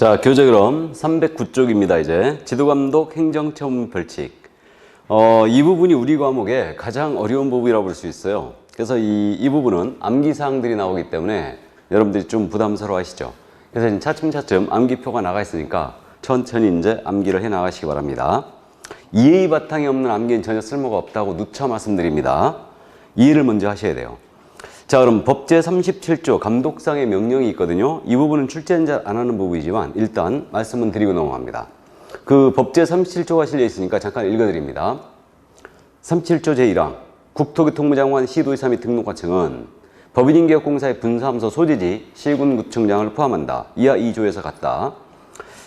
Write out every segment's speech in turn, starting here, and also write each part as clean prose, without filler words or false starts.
자, 교재 그럼 309쪽입니다. 이제 지도감독 행정처분 벌칙. 이 부분이 우리 과목의 가장 어려운 부분이라고 볼 수 있어요. 그래서 이 부분은 암기 사항들이 나오기 때문에 여러분들이 좀 부담스러워 하시죠. 그래서 이제 차츰차츰 암기표가 나가 있으니까 천천히 이제 암기를 해 나가시기 바랍니다. 이해의 바탕이 없는 암기는 전혀 쓸모가 없다고 누차 말씀드립니다. 이해를 먼저 하셔야 돼요. 자, 그럼 법제 37조 감독상의 명령이 있거든요. 이 부분은 출제는 잘 안 하는 부분이지만 일단 말씀은 드리고 넘어갑니다. 그 법제 37조가 실려 있으니까 잠깐 읽어드립니다. 37조 제1항 국토교통부 장관 시도지사 및 등록관청은 법인인개혁공사의 분사함소 소재지 시군구청장을 포함한다. 이하 2조에서 같다.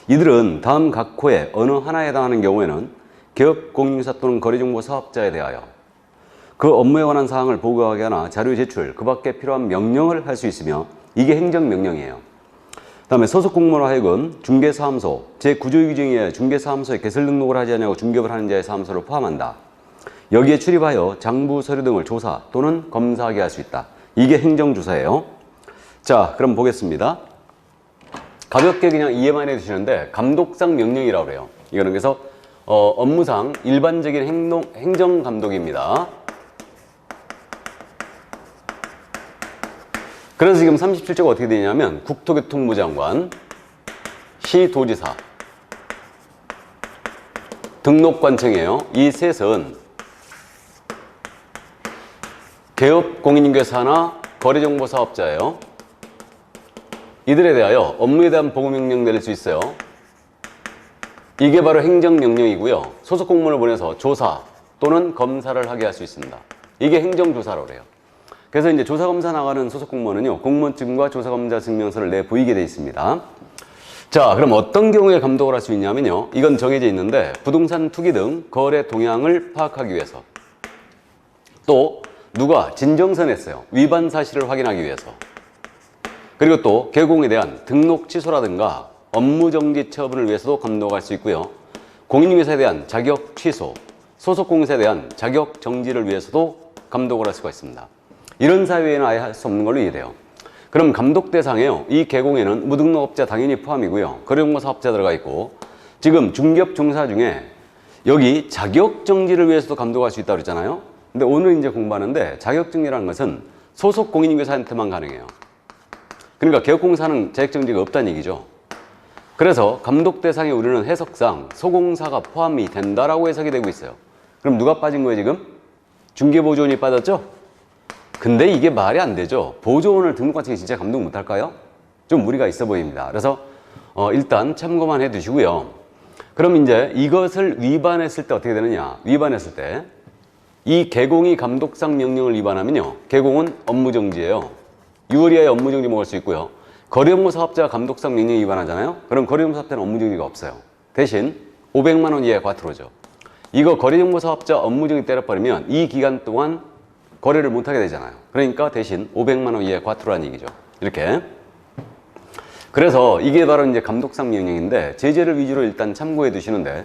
이들은 다음 각 호의 어느 하나에 해당하는 경우에는 개업공인중개사 또는 거래정보 사업자에 대하여 그 업무에 관한 사항을 보고하게 하나 자료 제출, 그 밖에 필요한 명령을 할 수 있으며 이게 행정명령이에요. 그 다음에 소속 공무원 하여금 중개사무소, 제9조 규정에 의해 중개사무소에 개설 등록을 하지 않냐고 중개업을 하는 자의 사무소를 포함한다. 여기에 출입하여 장부 서류 등을 조사 또는 검사하게 할 수 있다. 이게 행정조사예요. 자, 그럼 보겠습니다. 가볍게 그냥 이해만 해두시는데 감독상 명령이라고 그래요. 이거는 그래서 업무상 일반적인 행정감독입니다. 그래서 지금 37조가 어떻게 되냐면 국토교통부 장관, 시도지사, 등록관청이에요. 이 셋은 개업공인중개사나 거래정보사업자예요. 이들에 대하여 업무에 대한 보고명령 내릴 수 있어요. 이게 바로 행정명령이고요. 소속 공무원을 보내서 조사 또는 검사를 하게 할 수 있습니다. 이게 행정조사라고 그래요. 그래서 이제 조사검사 나가는 소속 공무원은요, 공무원증과 조사검사 증명서를 내보이게 되어 있습니다. 자, 그럼 어떤 경우에 감독을 할 수 있냐면요, 이건 정해져 있는데 부동산 투기 등 거래 동향을 파악하기 위해서, 또 누가 진정서냈어요, 위반 사실을 확인하기 위해서, 그리고 또 개공에 대한 등록 취소라든가 업무정지 처분을 위해서도 감독할 수 있고요, 공인중개사에 대한 자격 취소, 소속 공사에 대한 자격 정지를 위해서도 감독을 할 수가 있습니다. 이런 사유에는 아예 할 수 없는 걸로 이해돼요. 그럼 감독 대상에요, 이 개공에는 무등록업자 당연히 포함이고요, 거래정보 사업자 들어가 있고, 지금 중개업 종사 중에 여기 자격 정지를 위해서도 감독할 수 있다고 그랬잖아요. 근데 오늘 이제 공부하는데 자격 정지라는 것은 소속 공인중개사한테만 가능해요. 그러니까 개업공사는 자격 정지가 없다는 얘기죠. 그래서 감독 대상에 우리는 해석상 소공사가 포함이 된다라고 해석이 되고 있어요. 그럼 누가 빠진 거예요, 지금? 중개보조원이 빠졌죠? 근데 이게 말이 안 되죠. 보조원을 등록관청이 진짜 감독 못할까요? 좀 무리가 있어 보입니다. 그래서 일단 참고만 해 두시고요. 그럼 이제 이것을 위반했을 때 어떻게 되느냐? 위반했을 때 이 개공이 감독상 명령을 위반하면요, 개공은 업무정지예요. 6월 이하의 업무정지 먹을 수 있고요. 거래업무 사업자가 감독상 명령 위반하잖아요. 그럼 거래업무 사업자는 업무정지가 없어요. 대신 500만 원 이하의 과태료죠. 이거 거래정보 사업자 업무정지 때려버리면 이 기간 동안 거래를 못하게 되잖아요. 그러니까 대신 500만 원 이하의 과태료라는 얘기죠. 이렇게. 그래서 이게 바로 이제 감독상 명령인데 제재를 위주로 일단 참고해 두시는데,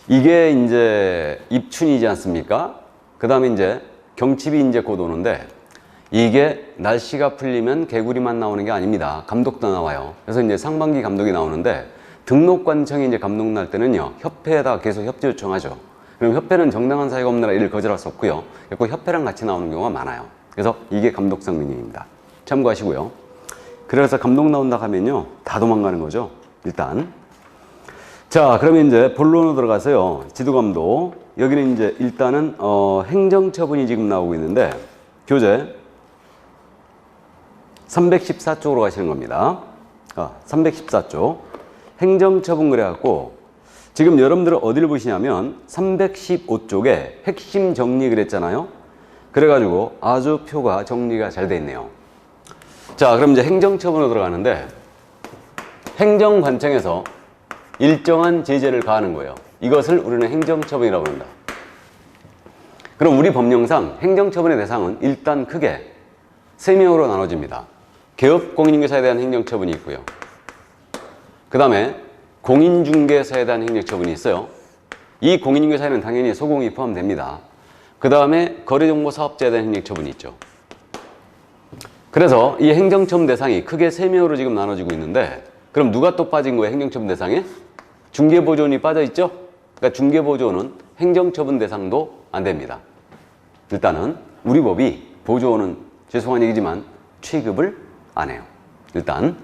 이게 이제 입춘이지 않습니까? 그 다음에 이제 경칩이 이제 곧 오는데, 이게 날씨가 풀리면 개구리만 나오는 게 아닙니다. 감독도 나와요. 그래서 이제 상반기 감독이 나오는데, 등록관청이 이제 감독 날 때는요, 협회에다 계속 협조 요청하죠. 그럼 협회는 정당한 사유가 없느라 이를 거절할 수 없고요. 꼭 협회랑 같이 나오는 경우가 많아요. 그래서 이게 감독상 명령입니다. 참고하시고요. 그래서 감독 나온다 하면요, 다 도망가는 거죠. 일단. 자, 그러면 이제 본론으로 들어가서요, 지도감독. 여기는 이제 일단은 행정처분이 지금 나오고 있는데, 교재 314쪽으로 가시는 겁니다. 314쪽. 행정처분 그래갖고, 지금 여러분들은 어디를 보시냐면 315쪽에 핵심 정리 그랬잖아요. 그래가지고 아주 표가 정리가 잘 돼 있네요. 자, 그럼 이제 행정처분으로 들어가는데, 행정관청에서 일정한 제재를 가하는 거예요. 이것을 우리는 행정처분이라고 합니다. 그럼 우리 법령상 행정처분의 대상은 일단 크게 3명으로 나눠집니다. 개업공인중개사에 대한 행정처분이 있고요. 그 다음에 공인중개사에 대한 행정처분이 있어요. 이 공인중개사에는 당연히 소공이 포함됩니다. 그 다음에 거래정보 사업자에 대한 행정처분이 있죠. 그래서 이 행정처분 대상이 크게 3명으로 지금 나눠지고 있는데, 그럼 누가 또 빠진 거예요? 행정처분 대상에? 중개보조원이 빠져 있죠? 그러니까 중개보조원은 행정처분 대상도 안 됩니다. 일단은 우리 법이 보조원은 죄송한 얘기지만 취급을 안 해요. 일단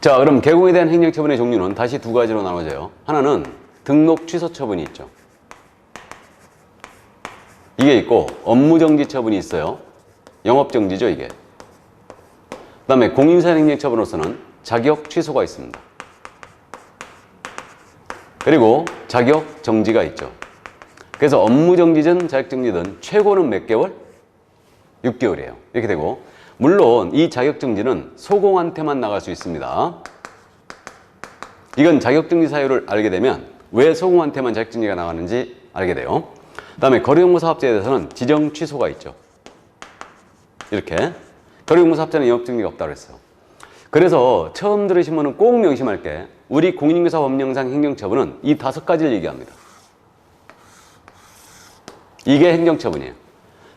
자, 그럼 개공에 대한 행정처분의 종류는 다시 두 가지로 나눠져요. 하나는 등록 취소 처분이 있죠. 이게 있고 업무정지 처분이 있어요. 영업정지죠, 이게. 그 다음에 공인사 행정처분으로서는 자격 취소가 있습니다. 그리고 자격 정지가 있죠. 그래서 업무정지든 자격정지든 최고는 몇 개월? 6개월이에요. 이렇게 되고, 물론 이 자격정지는 소공한테만 나갈 수 있습니다. 이건 자격정지 사유를 알게 되면 왜 소공한테만 자격정지가 나가는지 알게 돼요. 그 다음에 거래용무사업자에 대해서는 지정 취소가 있죠. 이렇게 거래용무사업자는 영업정지가 없다고 했어요. 그래서 처음 들으시면 꼭 명심할 게 우리 공인중개사 법령상 행정처분은 이 5가지를 얘기합니다. 이게 행정처분이에요.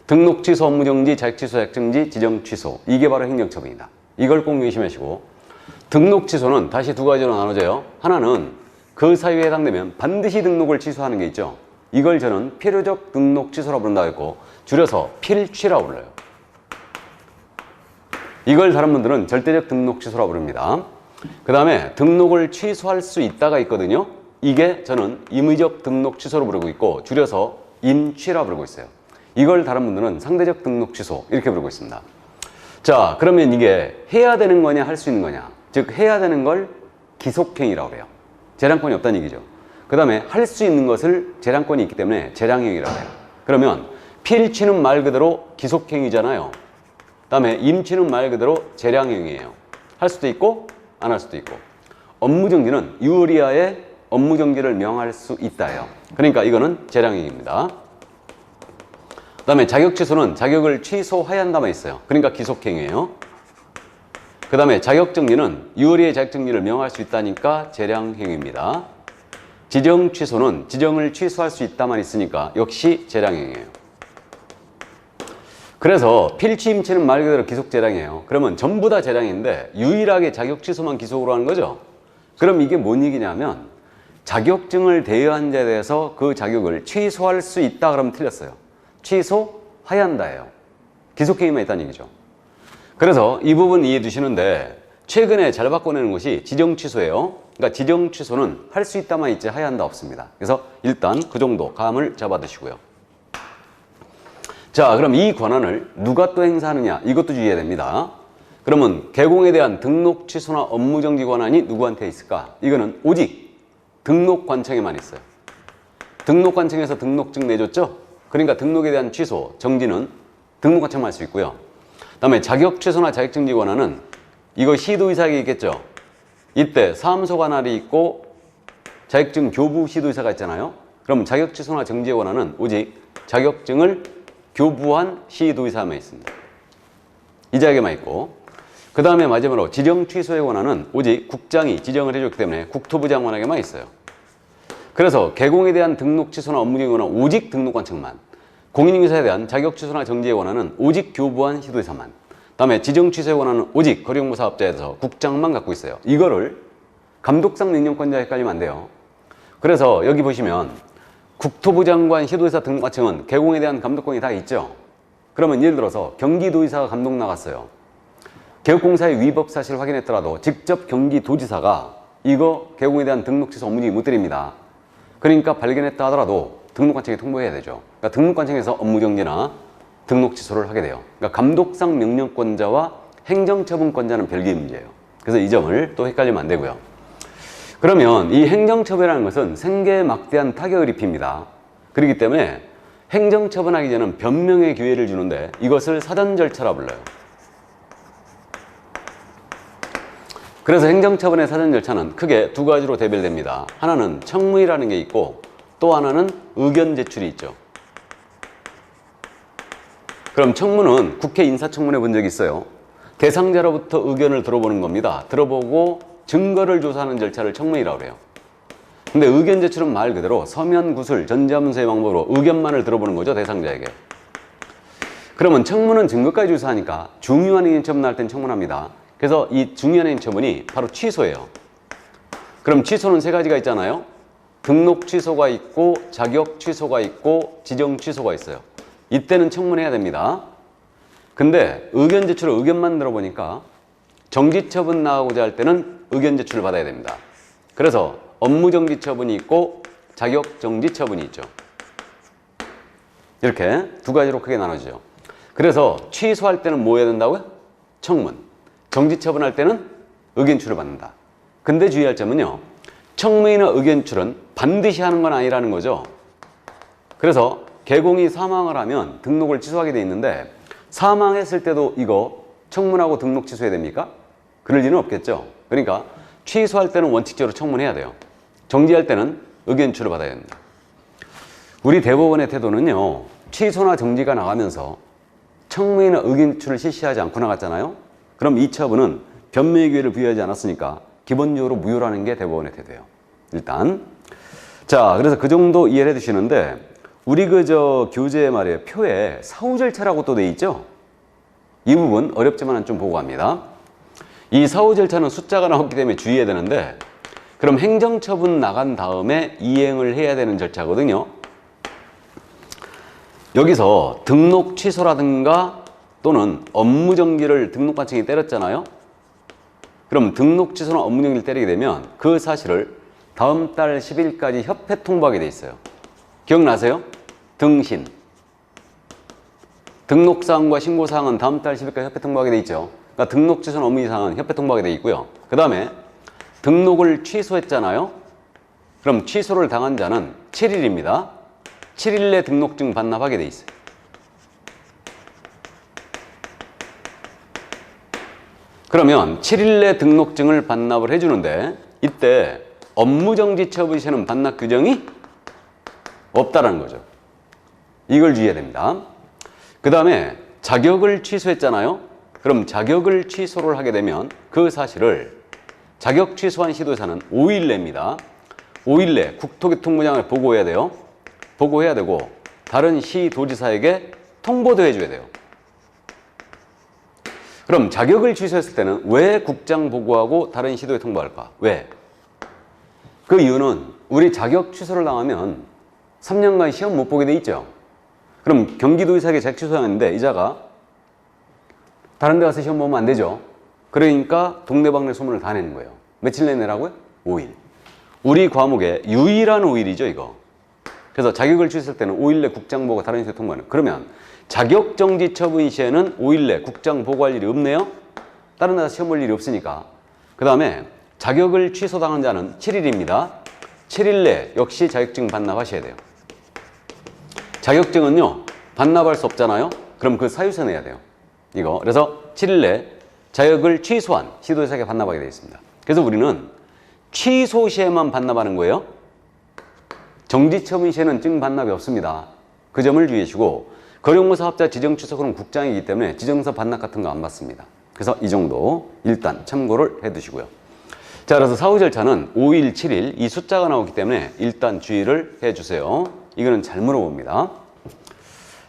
등록 취소, 업무정지, 자격취소, 자격정지, 지정 취소. 이게 바로 행정처분이다. 이걸 꼭 명심하시고, 등록 취소는 다시 두 가지로 나눠져요. 하나는 그 사유에 해당되면 반드시 등록을 취소하는 게 있죠. 이걸 저는 필요적 등록 취소라고 부른다고 했고, 줄여서 필취라고 불러요. 이걸 다른 분들은 절대적 등록 취소라고 부릅니다. 그 다음에 등록을 취소할 수 있다가 있거든요. 이게 저는 임의적 등록 취소로 부르고 있고, 줄여서 임취라고 부르고 있어요. 이걸 다른 분들은 상대적 등록 취소 이렇게 부르고 있습니다. 자, 그러면 이게 해야 되는 거냐 할 수 있는 거냐, 즉 해야 되는 걸 기속행위라고 해요. 재량권이 없다는 얘기죠. 그 다음에 할 수 있는 것을 재량권이 있기 때문에 재량행위라고 해요. 그러면 필취는 말 그대로 기속행위잖아요. 그 다음에 임취는 말 그대로 재량행위예요. 할 수도 있고 안 할 수도 있고. 업무정지는 유리하에 업무정지를 명할 수 있다예요. 그러니까 이거는 재량행위입니다. 그 다음에 자격취소는 자격을 취소해야 한다만 있어요. 그러니까 기속행위예요. 그 다음에 자격정지는 유리의 자격정지를 명할 수 있다니까 재량행위입니다. 지정취소는 지정을 취소할 수 있다만 있으니까 역시 재량행위예요. 그래서 필취, 임취는 말 그대로 기속재량이에요. 그러면 전부 다 재량인데 유일하게 자격취소만 기속으로 하는 거죠. 그럼 이게 뭔 얘기냐면 자격증을 대여한 자에 대해서 그 자격을 취소할 수 있다 그러면 틀렸어요. 취소해야 한다예요. 기속행위만 있다는 얘기죠. 그래서 이 부분 이해해 두시는데, 최근에 잘 바꿔내는 것이 지정취소예요. 그러니까 지정취소는 할 수 있다만 있지 해야 한다 없습니다. 그래서 일단 그 정도 감을 잡아 두시고요. 자, 그럼 이 권한을 누가 또 행사하느냐, 이것도 주의해야 됩니다. 그러면 개공에 대한 등록 취소나 업무정지 권한이 누구한테 있을까? 이거는 오직 등록관청에만 있어요. 등록관청에서 등록증 내줬죠? 그러니까 등록에 대한 취소, 정지는 등록관청만 할 수 있고요. 그 다음에 자격 취소나 자격정지 권한은 이거 시도의사에게 있겠죠? 이때 사무소 관할이 있고 자격증 교부 시도의사가 있잖아요. 그럼 자격 취소나 정지의 권한은 오직 자격증을 교부한 시도의사만 있습니다. 이 자에게만 있고, 그 다음에 마지막으로 지정 취소의 권한은 오직 국장이 지정을 해줬기 때문에 국토부 장관에게만 있어요. 그래서 개공에 대한 등록 취소나 업무정지 권한은 오직 등록관청만, 공인중개사에 대한 자격 취소나 정지의 권한은 오직 교부한 시도의사만, 다음에 지정 취소의 권한은 오직 거래용무사업자에서 국장만 갖고 있어요. 이거를 감독상 명령권자 헷갈리면 안 돼요. 그래서 여기 보시면 국토부 장관 시도의사 등록관청은 개공에 대한 감독권이 다 있죠. 그러면 예를 들어서 경기도의사가 감독 나갔어요. 개업공사의 위법 사실을 확인했더라도 직접 경기도지사가 이거 개공에 대한 등록 취소 업무정지 못 드립니다. 그러니까 발견했다 하더라도 등록관청에 통보해야 되죠. 그러니까 등록관청에서 업무정지나 등록 취소를 하게 돼요. 그러니까 감독상 명령권자와 행정처분권자는 별개의 문제예요. 그래서 이 점을 또 헷갈리면 안 되고요. 그러면 이 행정처분이라는 것은 생계에 막대한 타격을 입힙니다. 그렇기 때문에 행정처분하기 전에는 변명의 기회를 주는데 이것을 사전 절차라 불러요. 그래서 행정처분의 사전 절차는 크게 두 가지로 대별됩니다. 하나는 청문이라는 게 있고 또 하나는 의견 제출이 있죠. 그럼 청문은 국회 인사청문회 본 적이 있어요. 대상자로부터 의견을 들어보는 겁니다. 들어보고 증거를 조사하는 절차를 청문이라고 해요. 근데 의견 제출은 말 그대로 서면 구술, 전자문서의 방법으로 의견만을 들어보는 거죠, 대상자에게. 그러면 청문은 증거까지 조사하니까 중요한 행정처분 할 땐 청문합니다. 그래서 이 중요한 행정처분이 바로 취소예요. 그럼 취소는 세 가지가 있잖아요. 등록 취소가 있고 자격 취소가 있고 지정 취소가 있어요. 이때는 청문해야 됩니다. 근데 의견 제출을 의견만 들어보니까 정지 처분 나가고자 할 때는 의견 제출을 받아야 됩니다. 그래서 업무 정지 처분이 있고 자격 정지 처분이 있죠. 이렇게 두 가지로 크게 나눠지죠. 그래서 취소할 때는 뭐 해야 된다고요? 청문. 정지 처분할 때는 의견 제출을 받는다. 근데 주의할 점은요. 청문이나 의견 제출은 반드시 하는 건 아니라는 거죠. 그래서 개공이 사망을 하면 등록을 취소하게 돼 있는데 사망했을 때도 이거 청문하고 등록 취소해야 됩니까? 그럴 리는 없겠죠. 그러니까 취소할 때는 원칙적으로 청문해야 돼요. 정지할 때는 의견 제출을 받아야 됩니다. 우리 대법원의 태도는요. 취소나 정지가 나가면서 청문이나 의견 제출을 실시하지 않고 나갔잖아요. 그럼 이 처분은 변명의 기회를 부여하지 않았으니까 기본적으로 무효라는 게 대법원의 태도예요. 일단 자, 그래서 그 정도 이해를 해 두시는데 우리 교재 말이에요. 표에 사후 절차라고 또 돼 있죠. 이 부분 어렵지만 좀 보고 갑니다. 이 사후 절차는 숫자가 나왔기 때문에 주의해야 되는데 그럼 행정처분 나간 다음에 이행을 해야 되는 절차거든요. 여기서 등록 취소라든가 또는 업무 정지를 등록관청이 때렸잖아요. 그럼 등록 취소나 업무 정지를 때리게 되면 그 사실을 다음 달 10일까지 협회 통보하게 돼 있어요. 기억나세요? 등신. 등록사항과 신고사항은 다음 달 10일까지 협회 통보하게 돼 있죠. 그러니까 등록 취소나 업무 이상은 협회 통보하게 돼 있고요. 그 다음에 등록을 취소했잖아요. 그럼 취소를 당한 자는 7일입니다. 7일 내 등록증 반납하게 돼 있어요. 그러면 7일 내 등록증을 반납을 해주는데 이때 업무정지 처분 시에는 반납 규정이 없다라는 거죠. 이걸 주의해야 됩니다. 그 다음에 자격을 취소했잖아요. 그럼 자격을 취소를 하게 되면 그 사실을 자격 취소한 시도사는 5일 내입니다. 5일 내 국토교통부장을 보고해야 돼요. 보고해야 되고 다른 시도지사에게 통보도 해줘야 돼요. 그럼 자격을 취소했을 때는 왜 국장 보고하고 다른 시도에 통보할까? 왜? 그 이유는 우리 자격 취소를 당하면 3년간 시험 못 보게 돼 있죠. 그럼 경기도지사에게 자격 취소했는데 이자가 다른 데 가서 시험 보면 안 되죠. 그러니까 동네방네 소문을 다 내는 거예요. 며칠 내내라고요? 5일. 우리 과목의 유일한 5일이죠, 이거. 그래서 자격을 취소할 때는 5일 내 국장 보고 다른 시도에 통보하는. 그러면 자격 정지 처분 시에는 5일 내 국장 보고할 일이 없네요. 다른 데서 시험 볼 일이 없으니까. 그 다음에 자격을 취소당한 자는 7일입니다. 7일 내 역시 자격증 반납하셔야 돼요. 자격증은요, 반납할 수 없잖아요. 그럼 그 사유서 내야 돼요. 이거. 그래서 7일 내 자격을 취소한 시도지사에게 반납하게 되어 있습니다. 그래서 우리는 취소 시에만 반납하는 거예요. 정지 처분 시에는 증 반납이 없습니다. 그 점을 주의해 주시고 거래공고 사업자 지정 취소는 국장이기 때문에 지정서 반납 같은 거 안 받습니다. 그래서 이 정도 일단 참고를 해 두시고요. 자, 그래서 사후 절차는 5일, 7일 이 숫자가 나오기 때문에 일단 주의를 해 주세요. 이거는 잘 물어봅니다.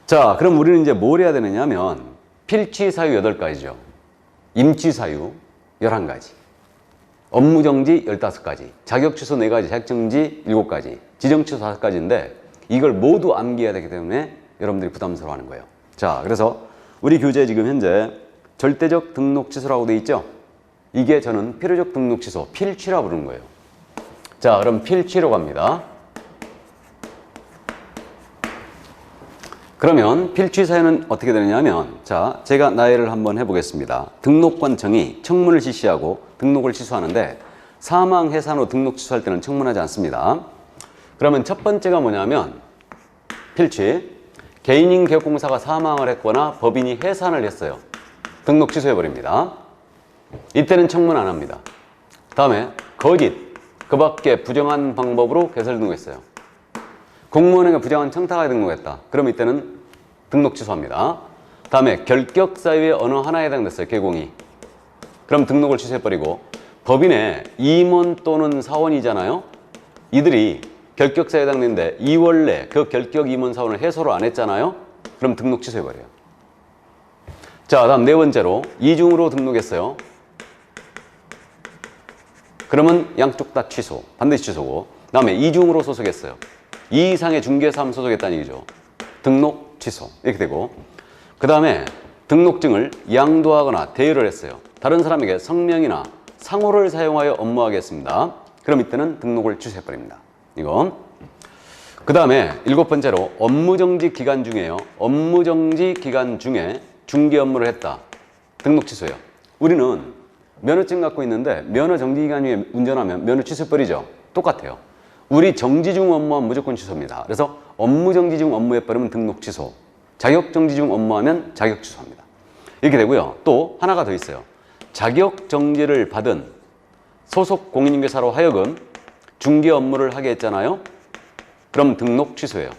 자, 그럼 우리는 이제 뭘 해야 되느냐 하면 필취 사유 8가지죠. 임취 사유 11가지. 업무 정지 15가지. 자격 취소 4가지, 자격 정지 7가지, 지정 취소 5가지인데 이걸 모두 암기해야 되기 때문에 여러분들이 부담스러워하는 거예요. 자, 그래서 우리 교재에 지금 현재 절대적 등록 취소라고 돼 있죠? 이게 저는 필요적 등록 취소, 필취라 부르는 거예요. 자, 그럼 필취로 갑니다. 그러면 필취 사유는 어떻게 되느냐 하면, 자, 제가 나열을 한번 해보겠습니다. 등록관청이 청문을 실시하고 등록을 취소하는데 사망, 해산 후 등록 취소할 때는 청문하지 않습니다. 그러면 첫 번째가 뭐냐면 필취, 개인인 개업공사가 사망을 했거나 법인이 해산을 했어요. 등록 취소해버립니다. 이때는 청문 안 합니다. 다음에 거짓, 그 밖에 부정한 방법으로 개설 등록했어요. 공무원에게 부정한 청탁하에 등록했다. 그럼 이때는 등록 취소합니다. 다음에 결격 사유의 어느 하나에 해당됐어요. 개공이. 그럼 등록을 취소해버리고 법인의 임원 또는 사원이잖아요. 이들이 결격 사유에 해당되는데 2월 내 그 결격 임원 사원을 해소를 안 했잖아요. 그럼 등록 취소해버려요. 자, 다음 네 번째로 이중으로 등록했어요. 그러면 양쪽 다 취소. 반드시 취소고. 다음에 이중으로 소속했어요. 2 이상의 중개사무 소속했다는 얘기죠. 등록 취소. 이렇게 되고. 그 다음에 등록증을 양도하거나 대여를 했어요. 다른 사람에게 성명이나 상호를 사용하여 업무하겠습니다. 그럼 이때는 등록을 취소해버립니다. 이거. 그 다음에 7번째로 업무정지 기간 중에요. 업무정지 기간 중에 중개 업무를 했다. 등록 취소예요. 우리는 면허증 갖고 있는데 면허 정지 기간 중에 운전하면 면허 취소해버리죠. 똑같아요. 우리 정지 중 업무하면 무조건 취소입니다. 그래서 업무 정지 중 업무해버리면 등록 취소. 자격 정지 중 업무하면 자격 취소합니다. 이렇게 되고요. 또 하나가 더 있어요. 자격 정지를 받은 소속 공인중개사로 하여금 중개 업무를 하게 했잖아요. 그럼 등록 취소예요.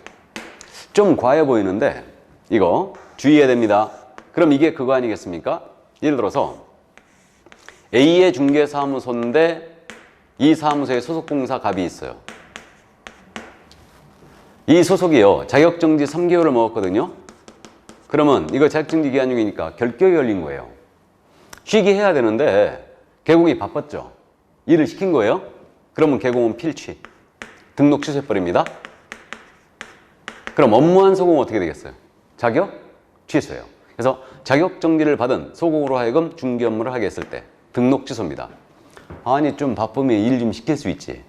좀 과해 보이는데 이거 주의해야 됩니다. 그럼 이게 그거 아니겠습니까? 예를 들어서 A의 중개사무소인데 이 사무소에 소속공사 갑이 있어요. 이 소속이요. 자격정지 3개월을 먹었거든요. 그러면 이거 자격정지 기간 중이니까 결격이 걸린 거예요. 쉬게 해야 되는데 개공이 바빴죠. 일을 시킨 거예요. 그러면 개공은 필취. 등록 취소해버립니다. 그럼 업무한 소공은 어떻게 되겠어요? 자격 취소예요. 그래서 자격정지를 받은 소공으로 하여금 중개 업무를 하게 했을 때 등록 취소입니다. 아니 좀 바쁘면 일 좀 시킬 수 있지.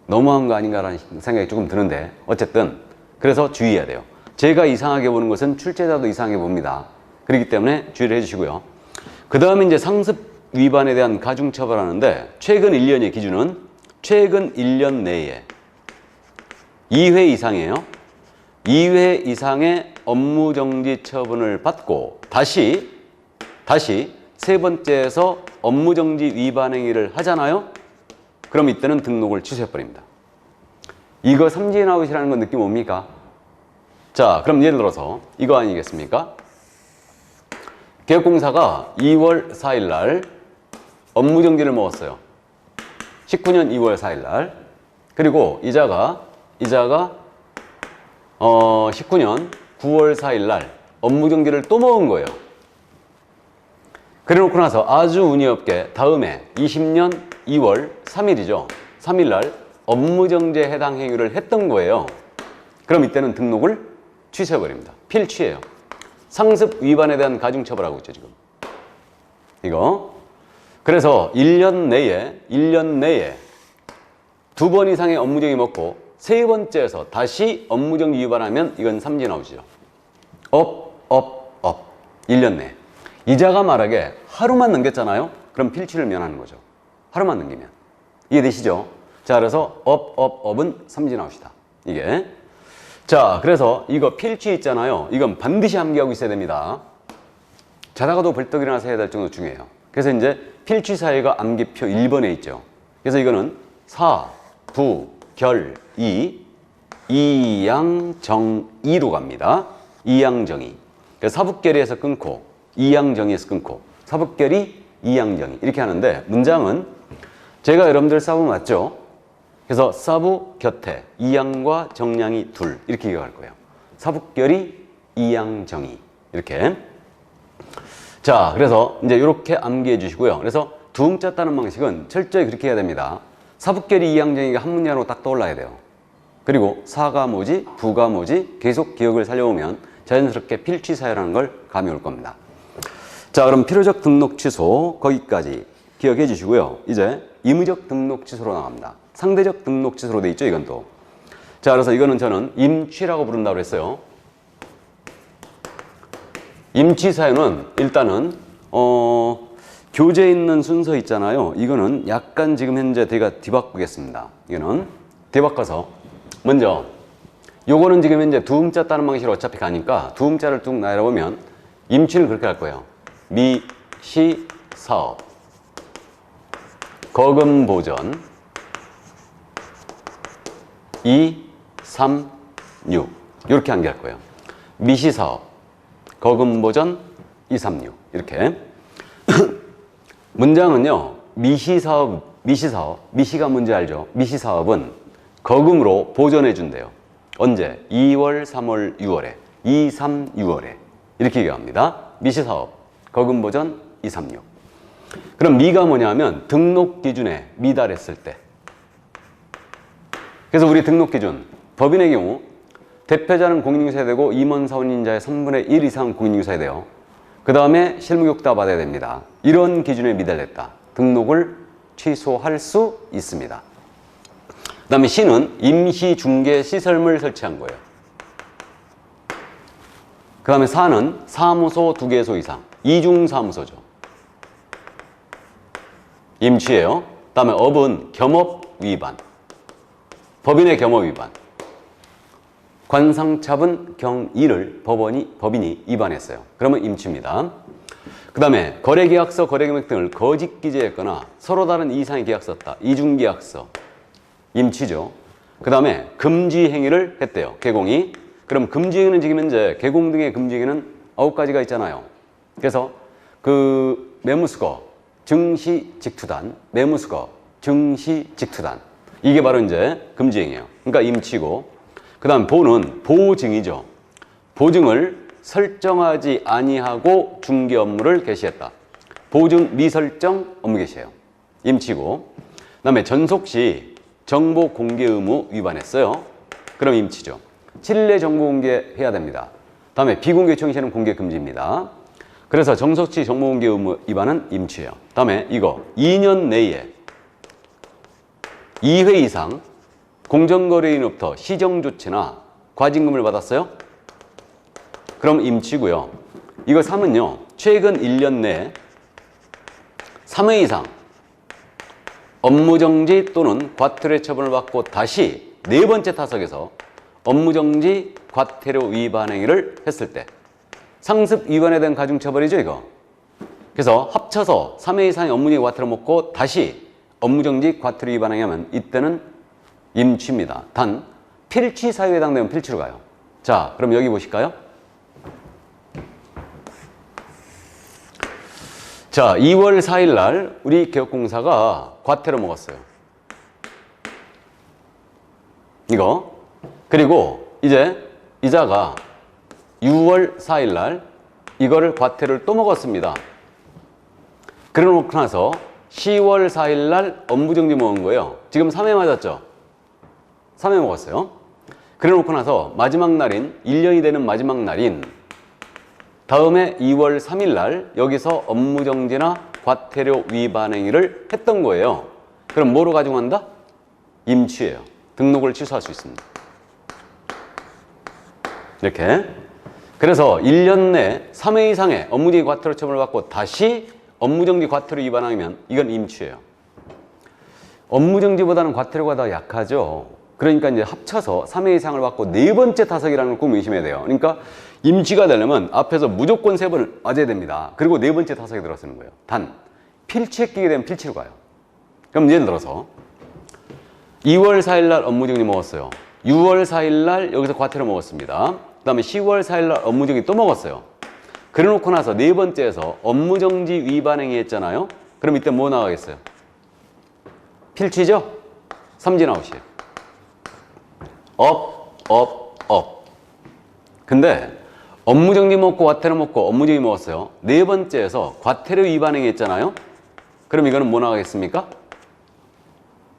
너무한 거 아닌가라는 생각이 조금 드는데 어쨌든 그래서 주의해야 돼요. 제가 이상하게 보는 것은 출제자도 이상하게 봅니다. 그렇기 때문에 주의를 해주시고요. 그 다음에 이제 상습 위반에 대한 가중처벌하는데 최근 1년의 기준은 최근 1년 내에 2회 이상이에요. 2회 이상의 업무정지 처분을 받고 다시 세 번째에서 업무정지 위반 행위를 하잖아요. 그럼 이때는 등록을 취소해버립니다. 이거 삼진아웃이라는 건 느낌 옵니까? 자, 그럼 예를 들어서 이거 아니겠습니까? 개업공사가 2월 4일 날 업무정지를 먹었어요. 19년 2월 4일 날. 그리고 이자가 19년 9월 4일 날 업무정지를 또 먹은 거예요. 그래 놓고 나서 아주 운이 없게 다음에 20년 2월 3일이죠. 3일 날 업무정지에 해당 행위를 했던 거예요. 그럼 이때는 등록을 취소해버립니다. 필취예요. 상습 위반에 대한 가중처벌하고 있죠, 지금. 이거. 그래서 1년 내에 2번 이상의 업무정지 먹고 세 번째에서 다시 업무정지 위반하면 이건 삼진아웃이죠. 업. 1년 내에. 이자가 말하게 하루만 넘겼잖아요. 그럼 필취를 면하는 거죠. 하루만 넘기면. 이해되시죠? 자, 그래서 업은 삼진아웃이다. 이게. 자, 그래서 이거 필취 있잖아요. 이건 반드시 암기하고 있어야 됩니다. 자다가도 벌떡 일어나서 해야 될 정도로 중요해요. 그래서 이제 필취 사유가 암기표 1번에 있죠. 그래서 이거는 사, 부, 결, 이, 이양정이로 갑니다. 이양정이. 사북결의에서 끊고 이양정의에서 끊고 사북결의, 이양정의 이렇게 하는데 문장은 제가 여러분들 사부 맞죠? 그래서 사부 곁에 이양과 정량이 둘 이렇게 기억할 거예요. 사북결의, 이양정의 이렇게. 자, 그래서 이제 이렇게 암기해 주시고요. 그래서 두음자 따는 방식은 철저히 그렇게 해야 됩니다. 사북결의, 이양정의가 한 문장으로 딱 떠올라야 돼요. 그리고 사가 뭐지, 부가 뭐지 계속 기억을 살려오면 자연스럽게 필취 사유라는 걸 감이 올 겁니다. 자, 그럼 필요적 등록 취소 거기까지 기억해 주시고요. 이제 임의적 등록 취소로 나갑니다. 상대적 등록 취소로 돼 있죠, 이건 또. 자, 그래서 이거는 저는 임취라고 부른다고 했어요. 임취 사유는 일단은 교재에 있는 순서 있잖아요. 이거는 약간 지금 현재 제가 뒤바꾸겠습니다. 이거는 뒤바꿔서 먼저 요거는 지금 현재 두음자 따는 방식으로 어차피 가니까 두음자를 쭉 나열해보면 임취는 그렇게 할 거예요. 미, 시, 사업, 거금 보전, 2, 3, 6 이렇게 암기할 거예요. 미시사업, 거금 보전, 2, 3, 6 이렇게. 문장은요. 미시가 뭔지 알죠? 미시사업은 거금으로 보전해 준대요. 언제? 2월, 3월, 6월에 2, 3, 6월에 이렇게 얘기합니다. 미시사업, 거금 보전, 2, 3, 6. 그럼 미가 뭐냐면 등록 기준에 미달했을 때. 그래서 우리 등록 기준, 법인의 경우 대표자는 공인중개사야 되고 임원 사원인자의 3분의 1 이상 공인중개사야 돼요. 그 다음에 실무교육도 받아야 됩니다. 이런 기준에 미달했다. 등록을 취소할 수 있습니다. 그 다음에 C는 임시중개시설물 설치한 거예요. 그 다음에 4는 사무소 2개소 이상, 이중사무소죠. 임취예요. 그 다음에 업은 겸업 위반, 법인의 겸업 위반. 관상차분 경위를 법인이 위반했어요. 그러면 임취입니다. 그 다음에 거래계약서, 거래금액 등을 거짓 기재했거나 서로 다른 이상의 계약 썼다. 이중계약서, 임취죠. 그 다음에 금지 행위를 했대요. 개공이. 그럼 금지 행위는 지금 현재 개공 등의 금지 행위는 9가지가 있잖아요. 그래서 그 매무수거, 증시직투단, 매무수거, 증시직투단. 이게 바로 이제 금지 행위예요. 그러니까 임취고. 그 다음 보는 보증이죠. 보증을 설정하지 아니하고 중개 업무를 개시했다. 보증 미설정 업무 개시예요. 임취고. 그 다음에 전속 시 정보 공개 의무 위반했어요. 그럼 임취죠. 7일 정보 공개해야 됩니다. 다음에 비공개 요청 시에는 공개 금지입니다. 그래서 정속 시 정보 공개 의무 위반은 임취예요. 다음에 이거 2년 내에 2회 이상 공정거래인으로부터 시정조치나 과징금을 받았어요? 그럼 임취고요. 이거 3은요. 최근 1년 내에 3회 이상 업무정지 또는 과태료 처분을 받고 다시 4번째 타석에서 업무정지 과태료 위반 행위를 했을 때 상습 위반에 대한 가중처벌이죠, 이거. 그래서 합쳐서 3회 이상의 업무정지 과태료 먹고 다시 업무정지 과태료 위반 행위하면 이때는 임취입니다. 단 필취 사유에 해당되면 필취로 가요. 자, 그럼 여기 보실까요? 자, 2월 4일 날 우리 개업공사가 과태료 먹었어요. 이거. 그리고 이제 이자가 6월 4일 날 이거를 과태료를 또 먹었습니다. 그래 놓고 나서 10월 4일 날 업무정지 먹은 거예요. 지금 3회 맞았죠? 3회 먹었어요. 그래 놓고 나서 마지막 날인 1년이 되는 마지막 날인 다음에 2월 3일 날 여기서 업무정지나 과태료 위반 행위를 했던 거예요. 그럼 뭐로 가중한다? 임취예요. 등록을 취소할 수 있습니다. 이렇게. 그래서 1년 내 3회 이상의 업무정지 과태료 처분을 받고 다시 업무정지 과태료 위반하면 이건 임취예요. 업무정지보다는 과태료가 더 약하죠. 그러니까 이제 합쳐서 3회 이상을 받고 4번째 타석이라는 걸 꼭 의심해야 돼요. 그러니까 임취가 되려면 앞에서 무조건 3번을 맞아야 됩니다. 그리고 4번째 타석에 들어서는 거예요. 단 필취에 끼게 되면 필취로 가요. 그럼 예를 들어서 2월 4일 날 업무정지 먹었어요. 6월 4일 날 여기서 과태료 먹었습니다. 그 다음에 10월 4일 날 업무정지 또 먹었어요. 그래 놓고 나서 4번째에서 업무정지 위반 행위 했잖아요. 그럼 이때 뭐 나가겠어요? 필취죠? 삼진 아웃이에요. 업. 근데 업무정지 먹고 과태료 먹고 업무정지 먹었어요. 4번째에서 과태료 위반 행위 했잖아요. 그럼 이거는 뭐 나가겠습니까?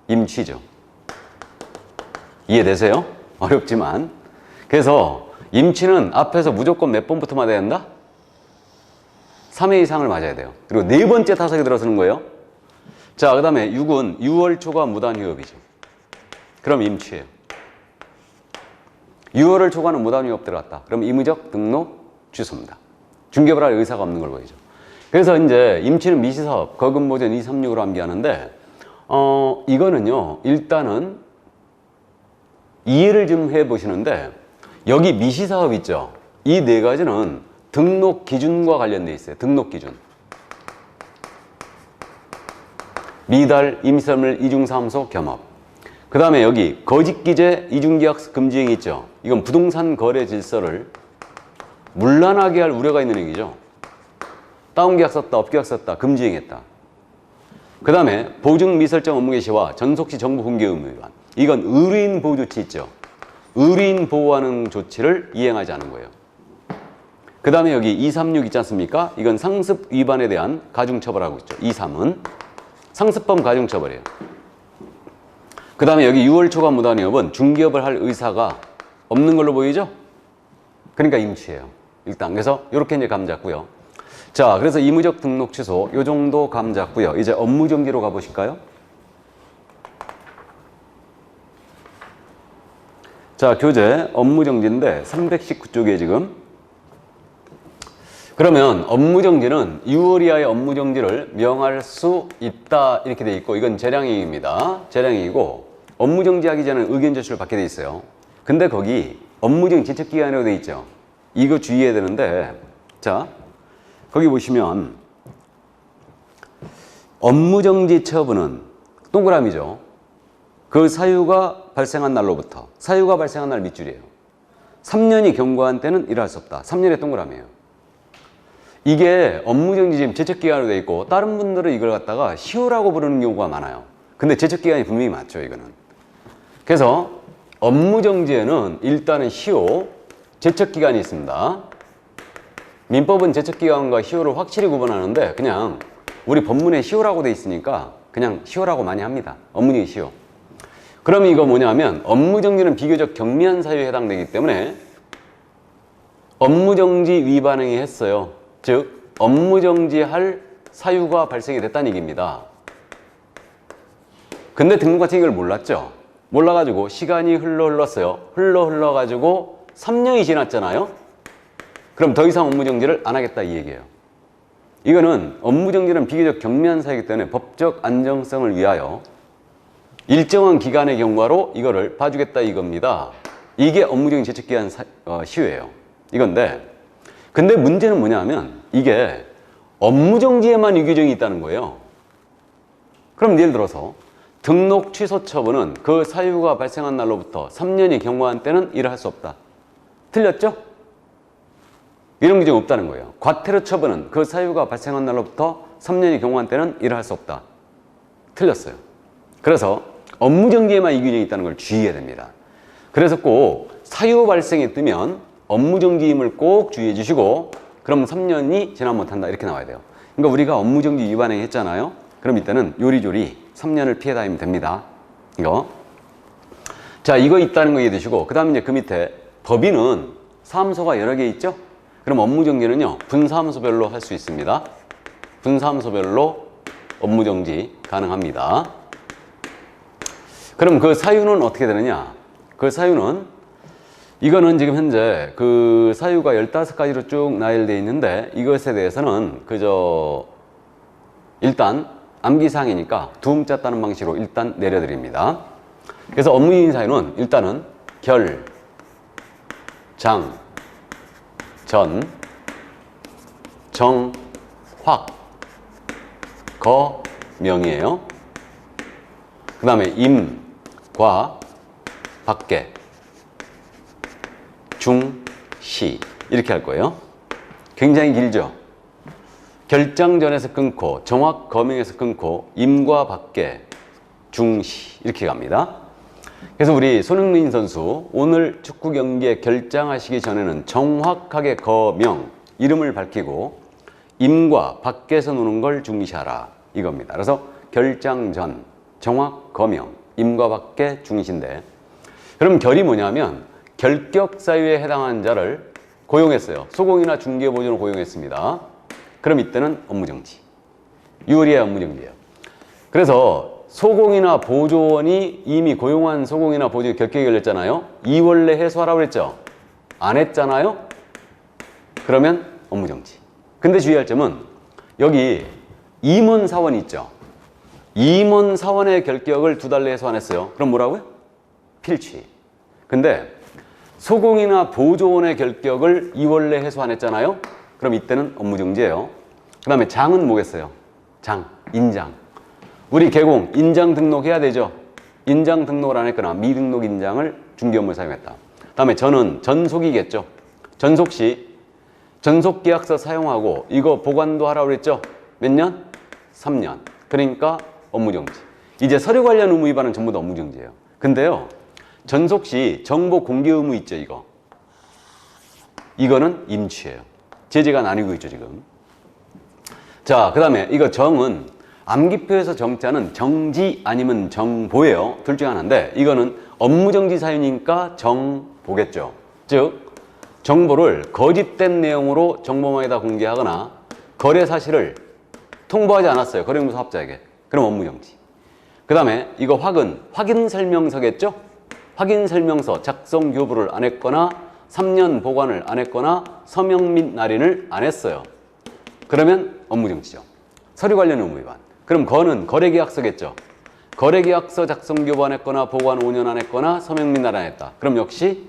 임취죠. 이해되세요? 어렵지만. 그래서 임취는 앞에서 무조건 몇 번부터 맞아야 된다? 3회 이상을 맞아야 돼요. 그리고 4번째 타석에 들어서는 거예요. 자, 그 다음에 6은 6월 초과 무단휴업이죠. 그럼 임취예요. 6월을 초과하는 무단휴업 들어갔다. 그럼 임의적 등록 취소입니다. 중개를 할 의사가 없는 걸 보이죠. 그래서 이제 임취는 미시사업, 거금보전 236으로 암기하는데 이거는요. 일단은 이해를 좀 해보시는데 여기 미시사업 있죠. 이 4가지는 등록 기준과 관련돼 있어요. 등록 기준. 미달, 임시설물, 이중사무소, 겸업. 그 다음에 여기 거짓기재, 이중계약서 금지행위 있죠. 이건 부동산 거래 질서를 문란하게 할 우려가 있는 행위죠. 다운계약 썼다, 업계약 썼다, 금지행위했다. 그 다음에 보증 미설정 업무 개시와 전속시 정보 공개 의무 위반. 이건 의뢰인 보호 조치 있죠. 의뢰인 보호하는 조치를 이행하지 않은 거예요. 그 다음에 여기 236 있지 않습니까? 이건 상습 위반에 대한 가중처벌하고 있죠. 23은 상습범 가중처벌이에요. 그 다음에 여기 6월 초과 무단위업은 중개업을 할 의사가 없는 걸로 보이죠? 그러니까 임취예요. 일단 그래서 이렇게 이제 감 잡고요. 자, 그래서 의무적 등록 취소 요 정도 감 잡고요. 이제 업무정지로 가보실까요? 자, 교재 업무정지인데 319쪽에 지금. 그러면 업무정지는 6월 이하의 업무정지를 명할 수 있다 이렇게 돼 있고, 이건 재량행위입니다. 재량행위고 업무정지하기 전에 의견 제출을 받게 돼 있어요. 근데 거기 업무정지 제척기간이라고 돼 있죠. 이거 주의해야 되는데, 자 거기 보시면 업무정지 처분은 동그라미죠. 그 사유가 발생한 날로부터, 사유가 발생한 날 밑줄이에요. 3년이 경과한 때는 일할 수 없다. 3년의 동그라미예요. 이게 업무정지 지금 제척기간으로 돼 있고, 다른 분들은 이걸 갖다가 시효라고 부르는 경우가 많아요. 근데 제척기간이 분명히 맞죠, 이거는. 그래서 업무정지에는 일단은 시효, 제척기간이 있습니다. 민법은 제척기간과 시효를 확실히 구분하는데, 그냥 우리 법문에 시효라고 돼 있으니까 그냥 시효라고 많이 합니다. 업무정지 시효. 그럼 이거 뭐냐면, 업무정지는 비교적 경미한 사유에 해당되기 때문에 업무정지 위반 행위 했어요. 즉 업무정지할 사유가 발생이 됐다는 얘기입니다. 근데 등록관청이 이걸 몰랐죠. 몰라가지고 시간이 흘렀어요. 흘러가지고 3년이 지났잖아요. 그럼 더 이상 업무정지를 안 하겠다 이 얘기예요. 이거는 업무정지는 비교적 경미한 사유이기 때문에 법적 안정성을 위하여 일정한 기간의 경과로 이거를 봐주겠다 이겁니다. 이게 업무정지 제척기한 시효예요. 이건데, 근데 문제는 뭐냐면 이게 업무정지에만 이 규정이 있다는 거예요. 그럼 예를 들어서 등록 취소 처분은 그 사유가 발생한 날로부터 3년이 경과한 때는 일을 할 수 없다. 틀렸죠? 이런 규정이 없다는 거예요. 과태료 처분은 그 사유가 발생한 날로부터 3년이 경과한 때는 일을 할 수 없다. 틀렸어요. 그래서 업무정지에만 이 규정이 있다는 걸 주의해야 됩니다. 그래서 꼭 사유 발생이 뜨면 업무정지임을 꼭 주의해 주시고, 그럼 3년이 지나 못한다 이렇게 나와야 돼요. 그러니까 우리가 업무정지 위반행위 했잖아요. 그럼 이때는 요리조리 3년을 피해 다니면 됩니다. 이거. 자, 이거 있다는 거 이해해 두시고, 그 다음에 이제 그 밑에 법인은 사무소가 여러 개 있죠? 그럼 업무정지는요, 분사무소별로 할 수 있습니다. 분사무소별로 업무정지 가능합니다. 그럼 그 사유는 어떻게 되느냐? 그 사유는, 이거는 지금 현재 그 사유가 15가지로 쭉 나열되어 있는데, 이것에 대해서는 일단 암기사항이니까 두음자 따는 방식으로 일단 내려드립니다. 그래서 업무인 사유는 일단은 결, 장, 전, 정, 확, 거, 명이에요. 그 다음에 임, 과, 밖에, 중, 시 이렇게 할 거예요. 굉장히 길죠? 결장전에서 끊고, 정확 거명에서 끊고, 임과 밖에, 중, 시 이렇게 갑니다. 그래서 우리 손흥민 선수 오늘 축구 경기에 결장하시기 전에는 정확하게 거명, 이름을 밝히고 임과 밖에서 노는 걸 중시하라 이겁니다. 그래서 결장 전, 정확 거명, 임과 밖에 중시인데, 그럼 결이 뭐냐면 결격 사유에 해당하는 자를 고용했어요. 소공이나 중개보조로 고용했습니다. 그럼 이때는 업무정지. 6월이야 업무정지예요. 그래서 소공이나 보조원이 이미 고용한 소공이나 보조에 결격이 걸렸잖아요. 2월 내 해소하라고 그랬죠. 안 했잖아요. 그러면 업무정지. 근데 주의할 점은 여기 임원 사원이 있죠. 임원 사원의 결격을 2달 내에 해소 안 했어요. 그럼 뭐라고요? 필취. 근데 소공이나 보조원의 결격을 2월 내에 해소 안 했잖아요. 그럼 이때는 업무정지예요. 그 다음에 장은 뭐겠어요? 장, 인장. 우리 개공, 인장 등록해야 되죠. 인장 등록을 안 했거나 미등록 인장을 중개업무에 사용했다. 다음에 전은 전속이겠죠. 전속 시 전속계약서 사용하고 이거 보관도 하라고 그랬죠. 몇 년? 3년. 그러니까 업무정지. 이제 서류 관련 의무 위반은 전부 다 업무정지예요. 근데요, 전속 시 정보 공개 의무 있죠, 이거. 이거는 임취예요. 제재가 나뉘고 있죠, 지금. 자, 그 다음에 이거 정은 암기표에서 정자는 정지 아니면 정보예요. 둘 중 하나인데 이거는 업무정지 사유니까 정보겠죠. 즉 정보를 거짓된 내용으로 정보망에다 공개하거나 거래 사실을 통보하지 않았어요. 거래공모 사업자에게. 그럼 업무정지. 그 다음에 이거 확인 설명서겠죠? 확인 설명서 작성 교부를 안 했거나 3년 보관을 안 했거나 서명 및 날인을 안 했어요. 그러면 업무정지죠. 서류 관련 의무 위반. 그럼 거는 거래계약서겠죠. 거래계약서 작성 교부 안 했거나 보관 5년 안 했거나 서명 및 날인 안 했다. 그럼 역시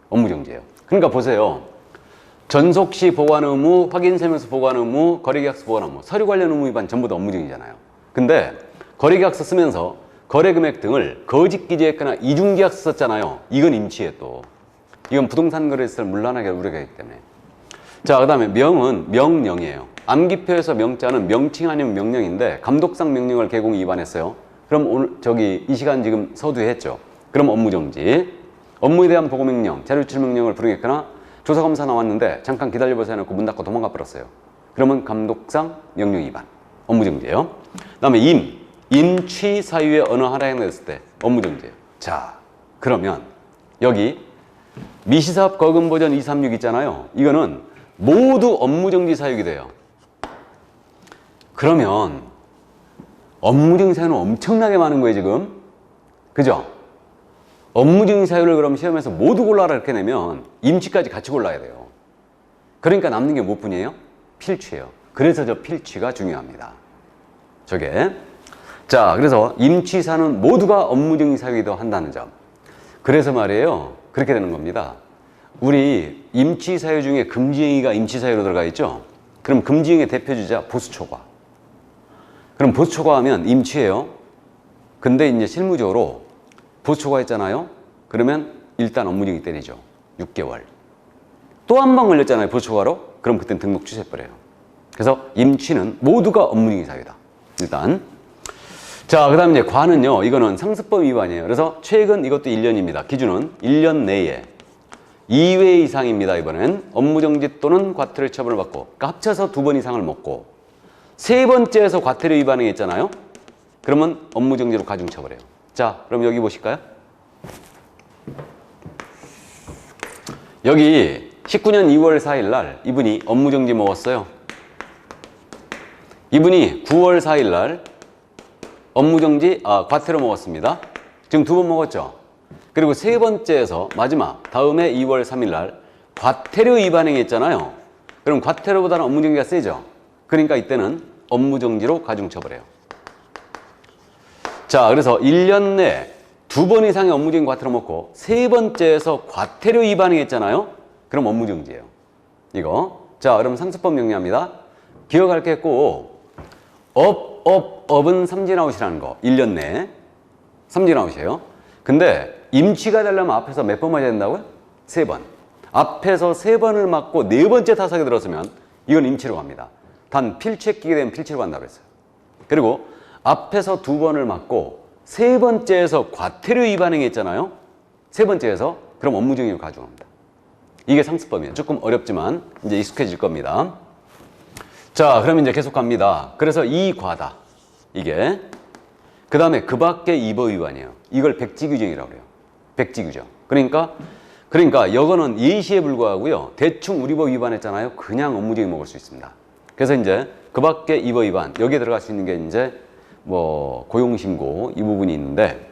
업무정지예요. 그러니까 보세요. 전속시 보관 의무, 확인 설명서 보관 의무, 거래계약서 보관 의무, 서류 관련 의무 위반 전부 다 업무정지잖아요. 근데 거래계약서 쓰면서 거래금액 등을 거짓 기재했거나 이중계약서 썼잖아요. 이건 임치에 또. 이건 부동산 거래시설 물란하게 우려가기 때문에. 자, 그 다음에 명은 명령이에요. 암기표에서 명자는 명칭 아니면 명령인데 감독상 명령을 개공 위반했어요. 그럼 오늘 이 시간 지금 서두에 했죠. 그럼 업무정지. 업무에 대한 보고명령, 자료유출 명령을 불응했거나 조사검사 나왔는데 잠깐 기다려보세요 해놓고 문 닫고 도망가 버렸어요. 그러면 감독상 명령 위반. 업무정지예요. 그 다음에 임취 사유의 어느 하나에 해당됐을 때 업무정지예요. 자, 그러면 여기 미시사업 거금보전 236 있잖아요. 이거는 모두 업무정지 사유가 돼요. 그러면 업무정지 사유는 엄청나게 많은 거예요, 지금. 그죠? 업무정지 사유를 그럼 시험에서 모두 골라라 이렇게 내면 임취까지 같이 골라야 돼요. 그러니까 남는 게 무엇뿐이에요? 필취예요. 그래서 저 필취가 중요합니다. 저게. 자, 그래서 임취사는 모두가 업무정지 사유이기도 한다는 점. 그래서 말이에요. 그렇게 되는 겁니다. 우리 임취사유 중에 금지행위가 임취사유로 들어가 있죠? 그럼 금지행위의 대표주자 보수초과. 그럼 보수초과 하면 임취예요. 근데 이제 실무적으로 보수초과 했잖아요? 그러면 일단 업무정지 때리죠. 6개월. 또 한 번 걸렸잖아요. 보수초과로? 그럼 그땐 등록 취소해버려요. 그래서 임취는 모두가 업무정지 사유다. 일단. 자, 그 다음에 이제 과는요. 이거는 상습범 위반이에요. 그래서 최근 이것도 1년입니다. 기준은 1년 내에 2회 이상입니다. 이번엔 업무정지 또는 과태료 처분을 받고, 그러니까 합쳐서 2번 이상을 먹고, 세 번째에서 과태료 위반을 했잖아요. 그러면 업무정지로 가중처벌해요. 자, 그럼 여기 보실까요? 여기 19년 2월 4일 날 이분이 업무정지 먹었어요. 이분이 9월 4일 날 과태료 먹었습니다. 지금 2번 먹었죠? 그리고 세 번째에서 마지막 다음에 2월 3일 날 과태료 위반 행위했잖아요. 그럼 과태료보다는 업무정지가 세죠. 그러니까 이때는 업무정지로 가중처벌해요. 자, 그래서 1년 내에 2번 이상의 업무정지 과태료 먹고 세 번째에서 과태료 위반 행위했잖아요. 그럼 업무정지예요. 이거. 자, 그럼 상습범 정리합니다. 기억할 게 꼭 업은 삼진아웃이라는 거. 1년 내에 삼진아웃이에요. 근데 임취가 되려면 앞에서 몇 번 맞아야 된다고요? 3번. 앞에서 3번을 맞고 4번째 타석에 들었으면 이건 임취로 갑니다. 단 필취에 끼게 되면 필취로 간다고 했어요. 그리고 앞에서 2번을 맞고 3번째에서 과태료 위반 행위했잖아요. 3번째에서 그럼 업무정지로 가중합니다. 이게 상습범이에요. 조금 어렵지만 이제 익숙해질 겁니다. 자, 그럼 이제 계속 갑니다. 그래서 이 과다. 이게. 그 다음에 그 밖에 입어 위반이에요. 이걸 백지규정이라고 그래요. 백지규정. 그러니까 이거는 예시에 불과하고요. 대충 우리법 위반했잖아요. 그냥 업무정지 먹을 수 있습니다. 그래서 이제 그 밖에 입어 위반. 여기에 들어갈 수 있는 게 이제 뭐 고용신고 이 부분이 있는데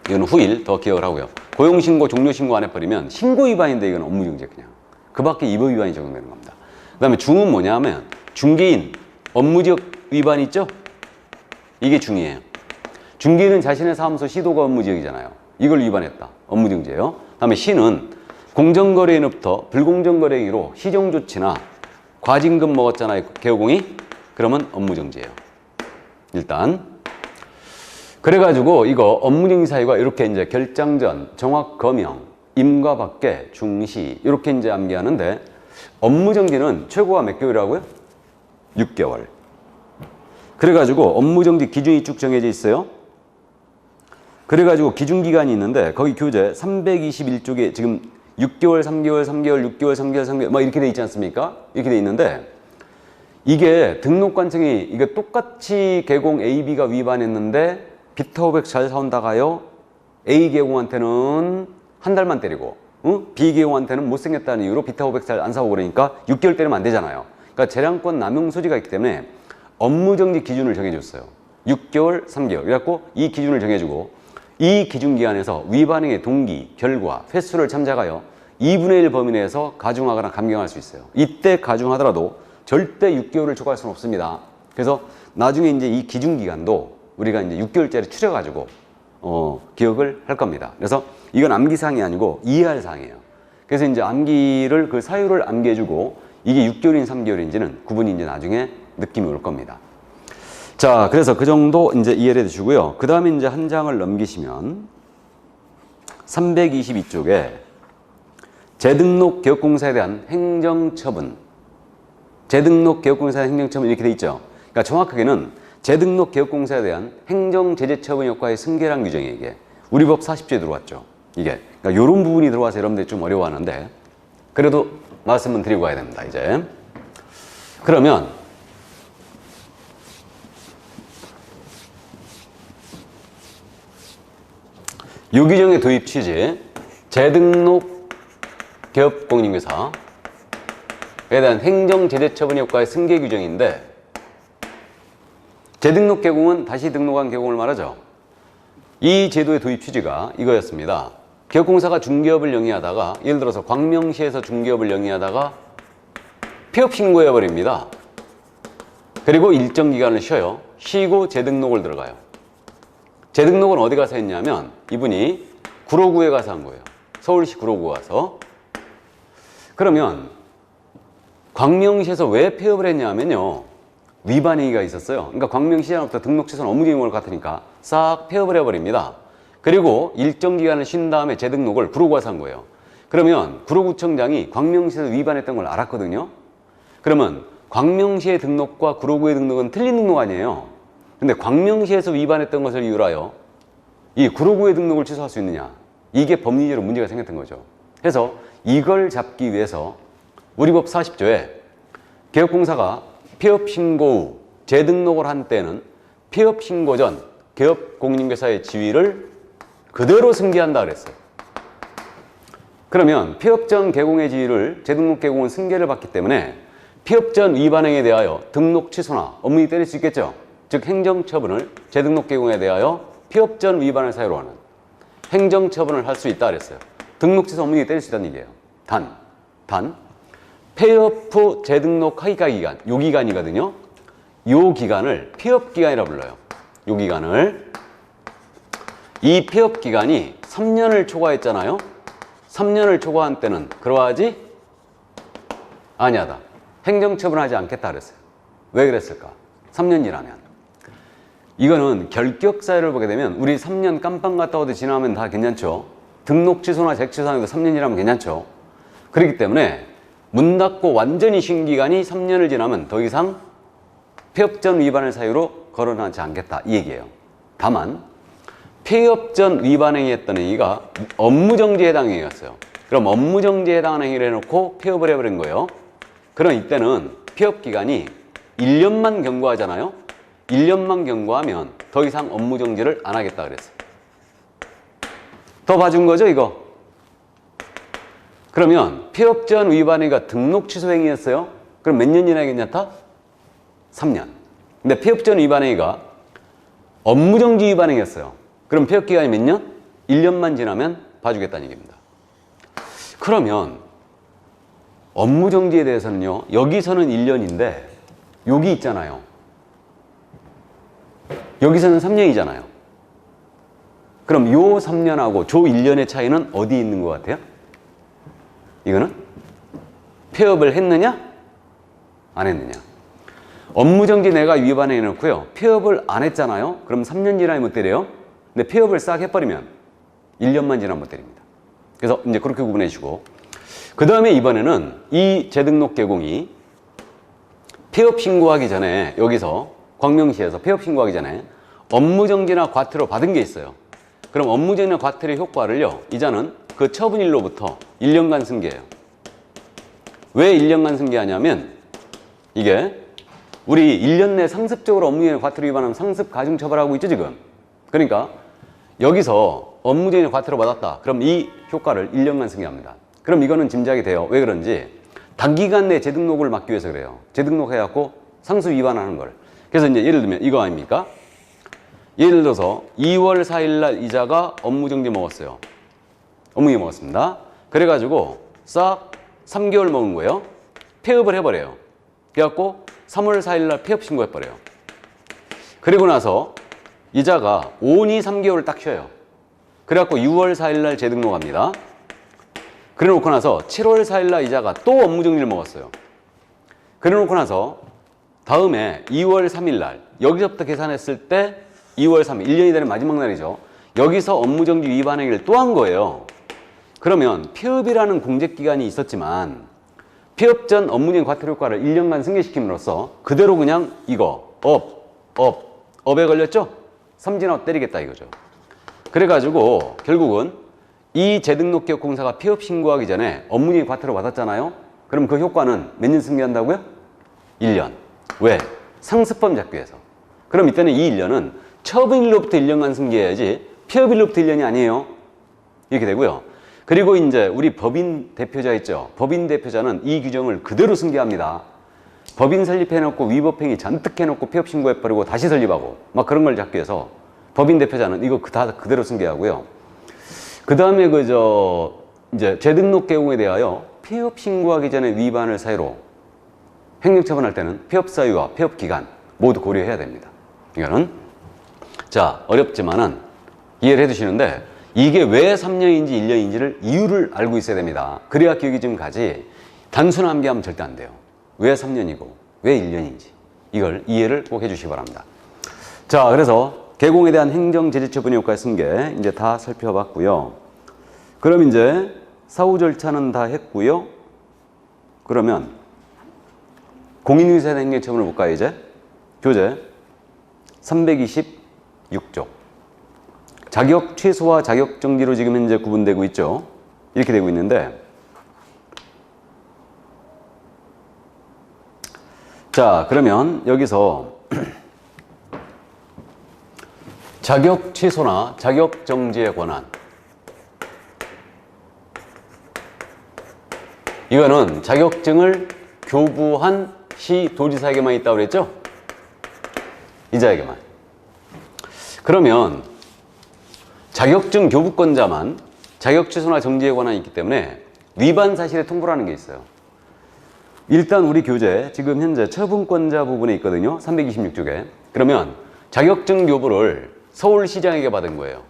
이거는 후일 더 기억을 하고요. 고용신고 종료신고 안 해버리면 신고 위반인데 이건 업무정지 그냥. 그 밖에 입어 위반이 적용되는 겁니다. 그 다음에 중은 뭐냐면 중개인 업무지역 위반 있죠? 이게 중이에요. 중개인은 자신의 사무소 시도가 업무지역이잖아요. 이걸 위반했다. 업무정지예요. 다음에 시는 공정거래인으로부터 불공정거래 행위로 시정조치나 과징금 먹었잖아요. 개호공이. 그러면 업무정지예요. 일단. 그래가지고 이거 업무정지 사유가 이렇게 이제 결장전, 정확거명, 임과 밖에, 중시 이렇게 이제 암기하는데 업무정지는 최고가 몇 개월이라고요? 6개월. 그래가지고 업무정지 기준이 쭉 정해져 있어요. 그래가지고 기준기간이 있는데 거기 교재 321쪽에 지금 6개월, 3개월, 3개월, 6개월, 3개월, 3개월 막 이렇게 돼 있지 않습니까? 이렇게 돼 있는데 이게 등록관청이 이게 똑같이 계공 A, B가 위반했는데 비타 500 잘 사온다가요 A 계공한테는 한 달만 때리고 B 계공한테는 못생겼다는 이유로 비타 500 잘 안 사고 그러니까 6개월 때리면 안 되잖아요. 그러니까 재량권 남용 소지가 있기 때문에 업무정지 기준을 정해줬어요. 6개월, 3개월. 그래갖고 이 기준을 정해주고 이 기준기간에서 위반행의 동기, 결과, 횟수를 참작하여 2분의 1 범위 내에서 가중하거나 감경할 수 있어요. 이때 가중하더라도 절대 6개월을 초과할 수는 없습니다. 그래서 나중에 이제 이 기준기간도 우리가 이제 6개월짜리 추려가지고 기억을 할 겁니다. 그래서 이건 암기사항이 아니고 이해할 사항이에요. 그래서 이제 암기를 그 사유를 암기해주고 이게 6개월인 3개월인지는 구분이 이제 나중에 느낌이 올 겁니다. 자, 그래서 그 정도 이제 이해를 해주시고요. 그 다음에 이제 한 장을 넘기시면 322쪽에 재등록 개업공사에 대한 행정처분, 재등록 개업공사에 대한 행정처분 이렇게 돼 있죠. 그러니까 정확하게는 재등록 개업공사에 대한 행정제재처분 효과의 승계란 규정이 이게 우리 법 40조에 들어왔죠. 이게 그러니까 이런 부분이 들어와서 여러분들이 좀 어려워하는데 그래도 말씀은 드리고 가야 됩니다. 이제 그러면 이 규정의 도입 취지, 재등록 개업공인중개사에 대한 행정제재처분 효과의 승계 규정인데 재등록 개공은 다시 등록한 개공을 말하죠. 이 제도의 도입 취지가 이거였습니다. 개업공사가 중개업을 영위하다가 예를 들어서 광명시에서 중개업을 영위하다가 폐업 신고해버립니다. 그리고 일정 기간을 쉬어요. 쉬고 재등록을 들어가요. 재등록은 어디 가서 했냐면 이분이 구로구에 가서 한 거예요. 서울시 구로구 가서. 그러면 광명시에서 왜 폐업을 했냐면요. 위반행위가 있었어요. 그러니까 광명시장부터 등록 취소는 업무 경영을 같으니까 싹 폐업을 해버립니다. 그리고 일정 기간을 쉰 다음에 재등록을 구로구 가서 한 거예요. 그러면 구로구청장이 광명시에서 위반했던 걸 알았거든요. 그러면 광명시의 등록과 구로구의 등록은 틀린 등록 아니에요. 근데 광명시에서 위반했던 것을 이유로 하여 이 구로구의 등록을 취소할 수 있느냐, 이게 법리적으로 문제가 생겼던 거죠. 그래서 이걸 잡기 위해서 우리 법 40조에 개업공사가 폐업 신고 후 재등록을 한 때는 폐업 신고 전 개업공인중개사의 지위를 그대로 승계한다 그랬어요. 그러면 폐업 전 개공의 지위를 재등록 개공은 승계를 받기 때문에 폐업 전 위반행위에 대하여 등록 취소나 업무이 때릴 수 있겠죠. 즉 행정처분을 재등록 개공에 대하여 폐업 전 위반을 사유로 하는 행정처분을 할 수 있다 그랬어요. 등록 취소 업무이 때릴 수 있다는 얘기예요. 단 폐업 후 재등록 하기까지 기간, 요 기간이거든요. 요 기간을 폐업 기간이라 불러요. 요 기간을. 이 폐업 기간이 3년을 초과했잖아요. 3년을 초과한 때는 그러하지 아니하다. 행정처분하지 않겠다 그랬어요. 왜 그랬을까? 3년 지나면. 이거는 결격 사유를 보게 되면 우리 3년 깜빵 갔다 오도 지나면 다 괜찮죠. 등록 취소나 잭취소하는 것도 3년이라면 괜찮죠. 그렇기 때문에 문 닫고 완전히 쉰 기간이 3년을 지나면 더 이상 폐업 전 위반을 사유로 거론하지 않겠다 이 얘기예요. 다만 폐업 전 위반행위 했던 행위가 업무정지에 해당 행위였어요. 그럼 업무정지에 해당하는 행위를 해놓고 폐업을 해버린 거예요. 그럼 이때는 폐업 기간이 1년만 경과하잖아요. 1년만 경과하면 더 이상 업무정지를 안 하겠다 그랬어요. 더 봐준 거죠 이거. 그러면 폐업 전 위반행위가 등록 취소 행위였어요. 그럼 몇 년 지나야 괜찮다? 3년. 근데 폐업 전 위반행위가 업무정지 위반행위였어요. 그럼 폐업 기간이 몇 년? 1년만 지나면 봐주겠다는 얘기입니다. 그러면 업무정지에 대해서는요. 여기서는 1년인데 여기 있잖아요. 여기서는 3년이잖아요. 그럼 요 3년하고 저 1년의 차이는 어디 있는 것 같아요? 이거는 폐업을 했느냐? 안 했느냐? 업무정지 내가 위반해 놓고요. 폐업을 안 했잖아요. 그럼 3년 지나면 못 때려요. 근데 폐업을 싹 해버리면 1년만 지나면 못 때립니다. 그래서 이제 그렇게 구분해 주시고 그 다음에 이번에는 이 재등록 개공이 폐업 신고하기 전에 여기서 광명시에서 폐업 신고하기 전에 업무정지나 과태료 받은 게 있어요. 그럼 업무정지나 과태료 효과를요. 이자는 그 처분일로부터 1년간 승계해요. 왜 1년간 승계하냐면 이게 우리 1년 내 상습적으로 업무기준의 과태료 위반하면 상습 가중 처벌하고 있죠 지금. 그러니까 여기서 업무기준의 과태료 받았다. 그럼 이 효과를 1년간 승계합니다. 그럼 이거는 짐작이 돼요. 왜 그런지 단기간 내 재등록을 막기 위해서 그래요. 재등록해갖고 상습 위반하는 걸. 그래서 이제 예를 들면 이거 아닙니까? 예를 들어서 2월 4일 날 이자가 업무정지 먹었어요. 업무정지 먹었습니다. 그래가지고 싹 3개월 먹은 거예요. 폐업을 해버려요. 그래갖고 3월 4일 날 폐업 신고해버려요. 그리고 나서 이자가 5니 3개월을 딱 쉬어요. 그래갖고 6월 4일 날 재등록합니다. 그래 놓고 나서 7월 4일 날 이자가 또 업무정지를 먹었어요. 그래 놓고 나서 다음에 2월 3일 날 여기서부터 계산했을 때 2월 3일 1년이 되는 마지막 날이죠. 여기서 업무정지 위반 행위를 또 한 거예요. 그러면 폐업이라는 공제기간이 있었지만 폐업 전 업무정지 과태료 효과를 1년간 승계시킴으로써 그대로 그냥 이거 업에 걸렸죠? 삼진아웃 때리겠다 이거죠. 그래가지고 결국은 이 재등록기업공사가 폐업 신고하기 전에 업무정지 과태료 받았잖아요. 그럼 그 효과는 몇 년 승계한다고요? 1년. 왜? 상습범 잡기 위해서. 그럼 이때는 이 1년은 처분일로부터 1년간 승계해야지 폐업일로부터 1년이 아니에요. 이렇게 되고요. 그리고 이제 우리 법인 대표자 있죠. 법인 대표자는 이 규정을 그대로 승계합니다. 법인 설립해놓고 위법행위 잔뜩 해놓고 폐업 신고해버리고 다시 설립하고 막 그런 걸 잡기 위해서 법인 대표자는 이거 다 그대로 승계하고요. 그 다음에 이제 재등록 개공에 대하여 폐업 신고하기 전에 위반을 사유로 행정처분할 때는 폐업 사유와 폐업 기간 모두 고려해야 됩니다. 이거는 자 어렵지만은 이해를 해두시는데 이게 왜 3년인지 1년인지를 이유를 알고 있어야 됩니다. 그래야 기억이 좀 가지 단순한 암기하면 절대 안 돼요. 왜 3년이고 왜 1년인지 이걸 이해를 꼭 해주시기 바랍니다. 자 그래서 개공에 대한 행정제재처분의 효과의 승계 이제 다 살펴봤고요. 그럼 이제 사후 절차는 다 했고요. 그러면 공인유사된 행정처분을 볼까요 이제? 교재 326조 자격 취소와 자격 정지로 지금 현재 구분되고 있죠. 이렇게 되고 있는데 자 그러면 여기서 자격 취소나 자격 정지의 권한 이거는 자격증을 교부한 시 도지사에게만 있다고 그랬죠? 이자에게만. 그러면 자격증 교부권자만 자격 취소나 정지에 관한 있기 때문에 위반 사실에 통보를 하는 게 있어요. 일단 우리 교재 지금 현재 처분권자 부분에 있거든요. 326쪽에. 그러면 자격증 교부를 서울시장에게 받은 거예요.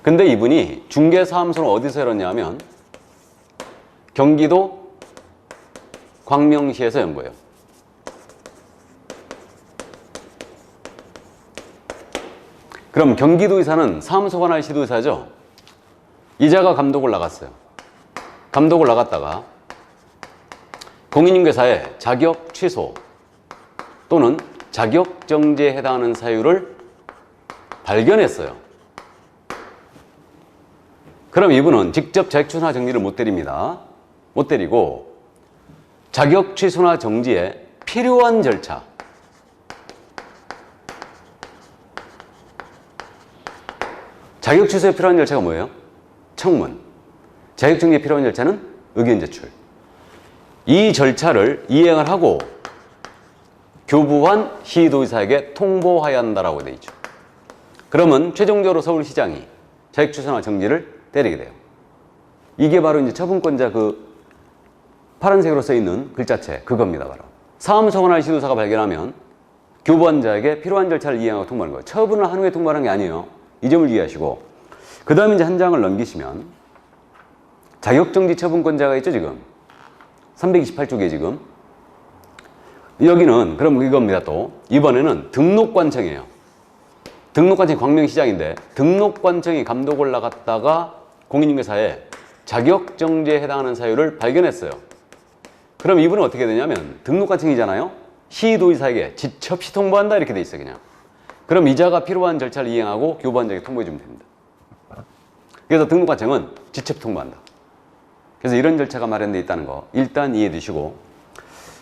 근데 이분이 중개사무소는 어디서 열었냐면 경기도 광명시에서 연 거예요. 그럼 경기도의사는 사무소 관할 시도의사죠. 이자가 감독을 나갔어요. 감독을 나갔다가 공인중개사의 자격 취소 또는 자격 정지에 해당하는 사유를 발견했어요. 그럼 이분은 직접 자격 취소나 정지를 못 때립니다. 못 때리고 자격 취소나 정지에 필요한 절차 자격 취소에 필요한 절차가 뭐예요? 청문. 자격 정지에 필요한 절차는 의견 제출. 이 절차를 이행을 하고 교부한 시도의사에게 통보해야 한다라고 되어 있죠. 그러면 최종적으로 서울시장이 자격 취소나 정지를 때리게 돼요. 이게 바로 이제 처분권자 그 파란색으로 써 있는 글자체 그겁니다. 바로 사무소 관할 시도사가 발견하면 교부한 자에게 필요한 절차를 이행하고 통보하는 거예요. 처분을 한 후에 통보하는 게 아니에요. 이 점을 이해하시고 그 다음에 이제 한 장을 넘기시면 자격정지 처분권자가 있죠 지금 328쪽에 지금 여기는 그럼 이겁니다. 또 이번에는 등록관청이에요. 등록관청이 광명시장인데 등록관청이 감독을 나갔다가 공인중개사에 자격정지에 해당하는 사유를 발견했어요. 그럼 이분은 어떻게 되냐면 등록관청이잖아요. 시도의사에게 지첩시 통보한다 이렇게 돼 있어요. 그냥 그럼 이자가 필요한 절차를 이행하고 교부한 자에게 통보해 주면 됩니다. 그래서 등록관청은 지첩 통보한다. 그래서 이런 절차가 마련되어 있다는 거 일단 이해해 두시고,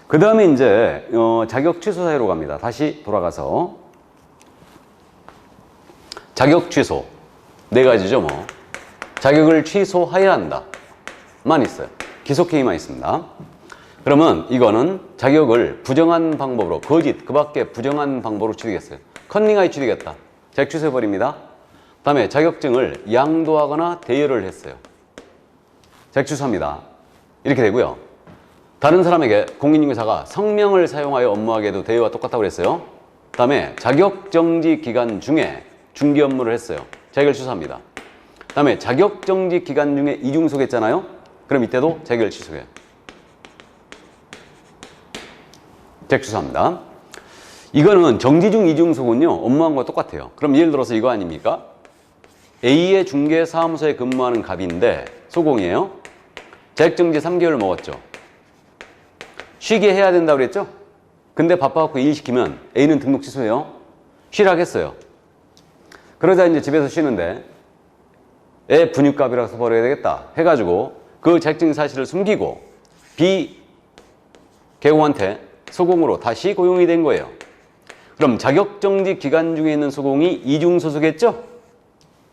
그 다음에 이제 자격 취소 사유로 갑니다. 다시 돌아가서 자격 취소 네 가지죠. 뭐 자격을 취소해야 한다 만 있어요. 기속행위만 있습니다. 그러면 이거는 자격을 부정한 방법으로, 거짓 그 밖에 부정한 방법으로 취득했어요. 컨닝하에 취득했다. 자격 취소해버립니다. 그 다음에 자격증을 양도하거나 대여를 했어요. 자격 취소합니다. 이렇게 되고요. 다른 사람에게 공인중개사가 성명을 사용하여 업무하게 해도 대여와 똑같다고 그랬어요. 그 다음에 자격정지 기간 중에 중개 업무를 했어요. 자격을 취소합니다. 그 다음에 자격정지 기간 중에 이중소개했잖아요. 그럼 이때도 자격을 취소해요. 자격 취소합니다. 이거는 정지 중 이중소군요, 업무한 거와 똑같아요. 그럼 예를 들어서 이거 아닙니까? A의 중개사무소에 근무하는 갑인데 소공이에요. 자격정지 3개월 먹었죠. 쉬게 해야 된다고 그랬죠? 근데 바빠갖고 일 시키면 A는 등록 취소해요. 쉬라 하겠어요. 그러자 이제 집에서 쉬는데 애 분유값이라서 벌어야 되겠다 해가지고 그 자격증 사실을 숨기고 B 개공한테 소공으로 다시 고용이 된 거예요. 그럼 자격정지 기간 중에 있는 소공이 이중소속했죠?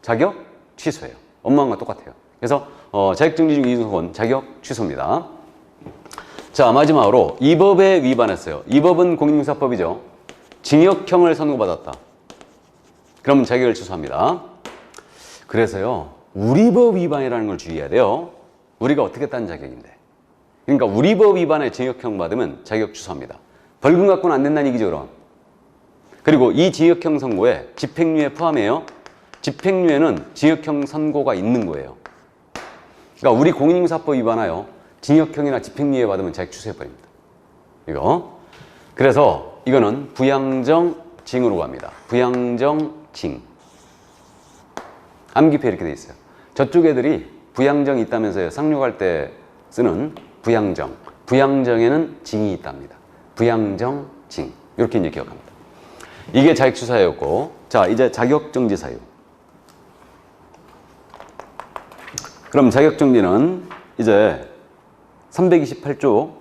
자격 취소예요. 업무한 건 똑같아요. 그래서 자격정지 중 이중소속은 자격 취소입니다. 자, 마지막으로 이 법에 위반했어요. 이 법은 공인중개사법이죠. 징역형을 선고받았다. 그러면 자격을 취소합니다. 그래서요, 우리 법 위반이라는 걸 주의해야 돼요. 우리가 어떻게 딴 자격인데. 그러니까 우리 법 위반에 징역형 받으면 자격 취소합니다. 벌금 갖고는 안 된다는 얘기죠, 그럼. 그리고 이 징역형 선고에 집행유예 포함해요. 집행유예는 징역형 선고가 있는 거예요. 그러니까 우리 공인중개사법 위반하여 징역형이나 집행유예 받으면 자격 취소해버립니다. 이거. 그래서 이거는 부양정징으로 갑니다. 부양정징. 암기표 이렇게 돼 있어요. 저쪽 애들이 부양정이 있다면서요. 상륙할 때 쓰는 부양정. 부양정에는 징이 있답니다. 부양정징. 이렇게 이제 기억합니다. 이게 자격 취소사유였고, 자, 이제 자격정지 사유. 그럼 자격정지는 이제 328조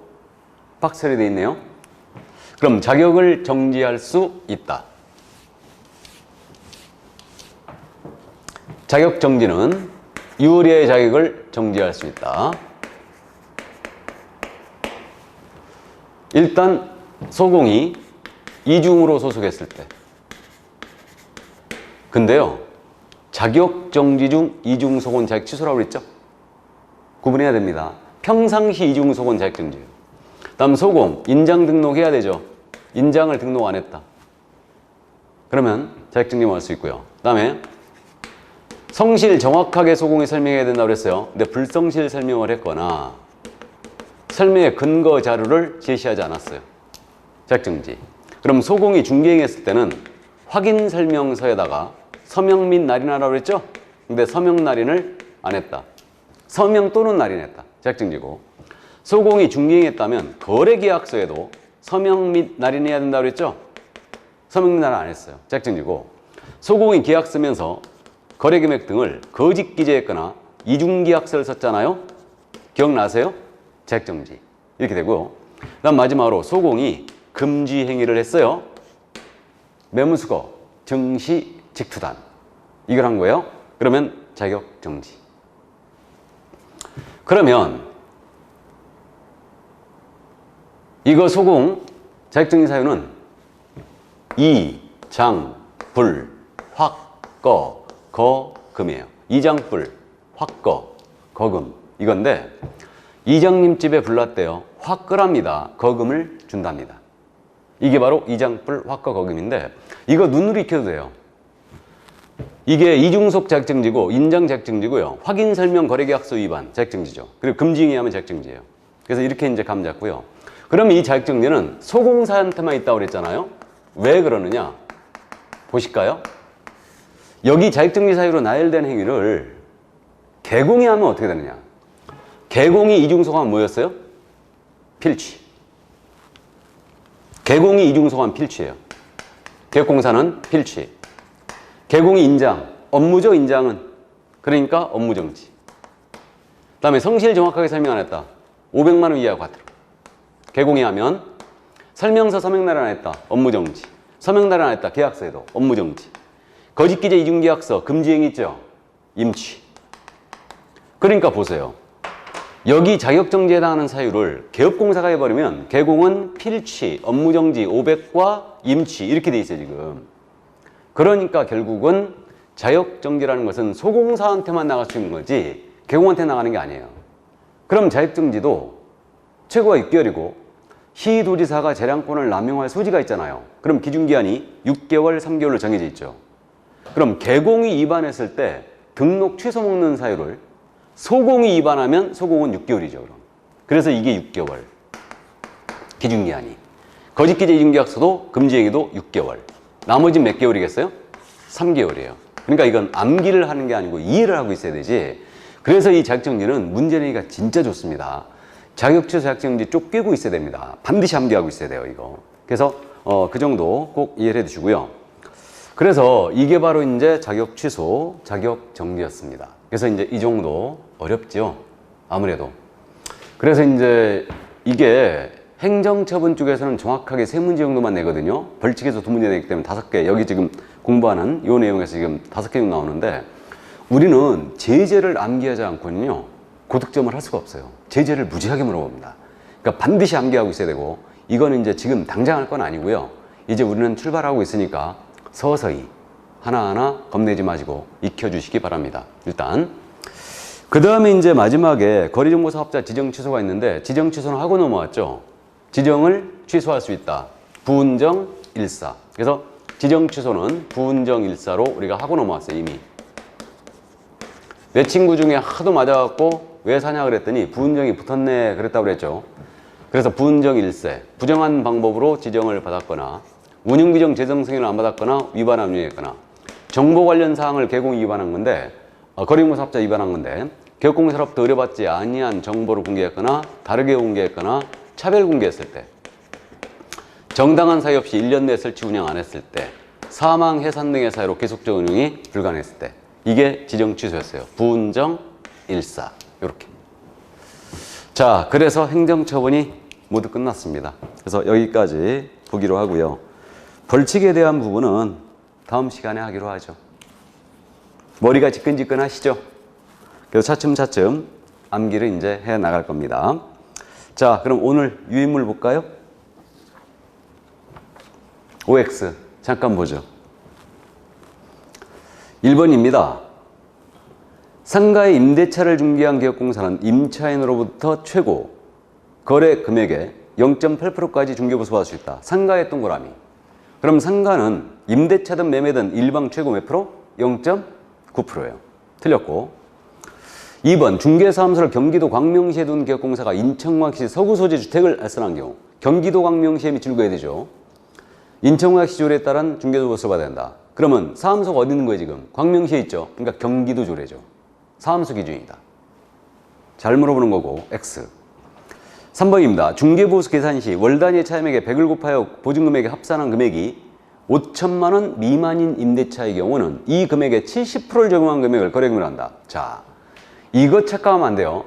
박스 처리되어 있네요. 그럼 자격을 정지할 수 있다. 자격정지는 유리의 자격을 정지할 수 있다. 일단 소공이 이중으로 소속했을 때. 근데요, 자격정지 중 이중소곤 자격 취소라고 그랬죠? 구분해야 됩니다. 평상시 이중소곤 자격정지예요. 다음 소공, 인장 등록해야 되죠. 인장을 등록 안 했다. 그러면 자격정지만 할 수 있고요. 그 다음에 성실 정확하게 소공이 설명해야 된다고 그랬어요. 근데 불성실 설명을 했거나 설명의 근거 자료를 제시하지 않았어요. 자격정지. 그럼 소공이 중개행했을 때는 확인 설명서에다가 서명 및 날인하라고 그랬죠? 근데 서명 날인을 안 했다. 서명 또는 날인했다. 자격정지고. 소공이 중개행했다면 거래계약서에도 서명 및 날인해야 된다고 그랬죠? 서명 및 날인 안 했어요. 자격정지고. 소공이 계약 쓰면서 거래금액 등을 거짓 기재했거나 이중계약서를 썼잖아요? 기억나세요? 자격정지. 이렇게 되고요. 그 다음 마지막으로 소공이 금지 행위를 했어요. 매무수거, 증시, 직투단. 이걸 한 거예요. 그러면 자격정지. 그러면 이거 소공 자격정지 사유는 이, 장, 불, 확, 거, 거금이에요. 이장불, 확거, 거금 이건데 이장님 집에 불났대요. 확거랍니다. 거금을 준답니다. 이게 바로 이장불, 확거, 거금인데 이거 눈으로 익혀도 돼요. 이게 이중속 자격정지고 인장 자격정지고요. 확인 설명 거래계약서 위반 자격정지죠. 그리고 금지행위하면 자격정지예요. 그래서 이렇게 이제 감 잡고요. 그러면 이 자격정지는 소공사한테만 있다고 그랬잖아요. 왜 그러느냐? 보실까요? 여기 자격정지 사유로 나열된 행위를 개공이 하면 어떻게 되느냐? 개공이 이중소관 뭐였어요? 필취. 개공이 이중소관 필취예요. 개공사는 필취. 개공이 인장, 업무죠 인장은. 그러니까 업무정지. 그 다음에 성실 정확하게 설명 안 했다. 500만 원 이하와 과태료. 개공이하면 설명서 서명 날인 안 했다. 업무정지. 서명 날인 안 했다. 계약서에도 업무정지. 거짓기재 이중계약서 금지행위 있죠. 임취. 그러니까 보세요. 여기 자격정지에 해당하는 사유를 개업공사가 해버리면 개공은 필취, 업무정지, 500과 임취 이렇게 돼 있어요 지금. 그러니까 결국은 자격정지라는 것은 소공사한테만 나갈 수 있는 거지 개공한테 나가는 게 아니에요. 그럼 자격정지도 최고가 6개월이고 시도지사가 재량권을 남용할 소지가 있잖아요. 그럼 기준기한이 6개월, 3개월로 정해져 있죠. 그럼 개공이 위반했을 때 등록 취소 먹는 사유를 소공이 위반하면 소공은 6개월이죠. 그럼. 그래서 이게 6개월. 기준기한이. 거짓기재 이중계약서도 금지행위도 6개월. 나머지 몇 개월이겠어요? 3개월이에요. 그러니까 이건 암기를 하는 게 아니고 이해를 하고 있어야 되지. 그래서 이 자격정지는 문제내기가 진짜 좋습니다. 자격취소 자격정지 쫓기고 있어야 됩니다. 반드시 암기하고 있어야 돼요, 이거. 그래서 그 정도 꼭 이해를 해 두시고요. 그래서 이게 바로 이제 자격취소, 자격정지였습니다. 그래서 이제 이 정도 어렵죠. 아무래도. 그래서 이제 이게 행정처분 쪽에서는 정확하게 3문제 정도만 내거든요. 벌칙에서 2문제 내기 때문에 5개. 여기 지금 공부하는 이 내용에서 지금 5개 정도 나오는데 우리는 제재를 암기하지 않고는요. 고득점을 할 수가 없어요. 제재를 무지하게 물어봅니다. 그러니까 반드시 암기하고 있어야 되고 이거는 이제 지금 당장 할 건 아니고요. 이제 우리는 출발하고 있으니까 서서히 하나하나 겁내지 마시고 익혀주시기 바랍니다. 일단 그 다음에 이제 마지막에 거리정보사업자 지정 취소가 있는데 지정 취소는 하고 넘어왔죠. 지정을 취소할 수 있다. 부운정 일사. 그래서 지정 취소는 부운정 일사로 우리가 하고 넘어왔어요. 이미 내 친구 중에 하도 맞아갖고 왜 사냐 그랬더니 부운정이 붙었네 그랬다고 그랬죠. 그래서 부운정 일세 부정한 방법으로 지정을 받았거나 운영규정 제정 승인을 안 받았거나 위반 압류했거나 정보 관련 사항을 개공 위반한 건데 거리정보사업자 위반한 건데 개업공사로부터 의뢰받지 아니한 정보를 공개했거나 다르게 공개했거나 차별 공개했을 때 정당한 사유 없이 1년 내 설치 운영 안 했을 때 사망, 해산 등의 사유로 계속적 운영이 불가능했을 때 이게 지정 취소였어요. 부운정 일사 이렇게. 자, 그래서 행정처분이 모두 끝났습니다. 그래서 여기까지 보기로 하고요. 벌칙에 대한 부분은 다음 시간에 하기로 하죠. 머리가 지끈지끈 하시죠? 그래서 차츰차츰 암기를 이제 해 나갈 겁니다. 자, 그럼 오늘 유인물 볼까요? OX 잠깐 보죠. 1번입니다. 상가의 임대차를 중개한 기업공사는 임차인으로부터 최고 거래 금액의 0.8%까지 중개보수 받을 수 있다. 상가의 동그라미. 그럼 상가는 임대차든 매매든 일방 최고 몇 프로? 0.9%예요. 틀렸고 2번 중개사무소를 경기도 광명시에 둔 기업공사가 인천광역시 서구 소재 주택을 알선한 경우 경기도 광명시에 미출거해야 되죠. 인천광역시 조례에 따른 중개보수를 받아야 된다. 그러면 사무소가 어디 있는 거예요 지금? 광명시에 있죠. 그러니까 경기도 조례죠. 사무소 기준이다. 잘 물어보는 거고 X. 3번입니다. 중개보수 계산 시 월 단위의 차임액에 100을 곱하여 보증금액에 합산한 금액이 5천만 원 미만인 임대차의 경우는 이 금액의 70%를 적용한 금액을 거래금으로 한다. 자, 이거 착각하면 안 돼요.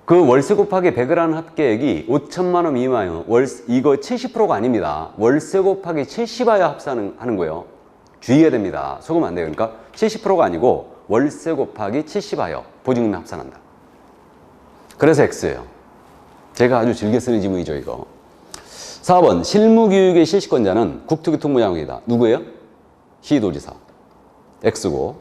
그 월세 곱하기 100을 하는 합계액이 5천만 원 미만이요. 이거 70%가 아닙니다. 월세 곱하기 70하여 합산하는 거예요. 주의해야 됩니다. 속으면 안 돼요. 그러니까 70%가 아니고 월세 곱하기 70하여 보증금에 합산한다. 그래서 X예요. 제가 아주 즐겨 쓰는 지문이죠, 이거. 4번 실무교육의 실시권자는 국토교통부장관이다. 누구예요? 시도지사. X고.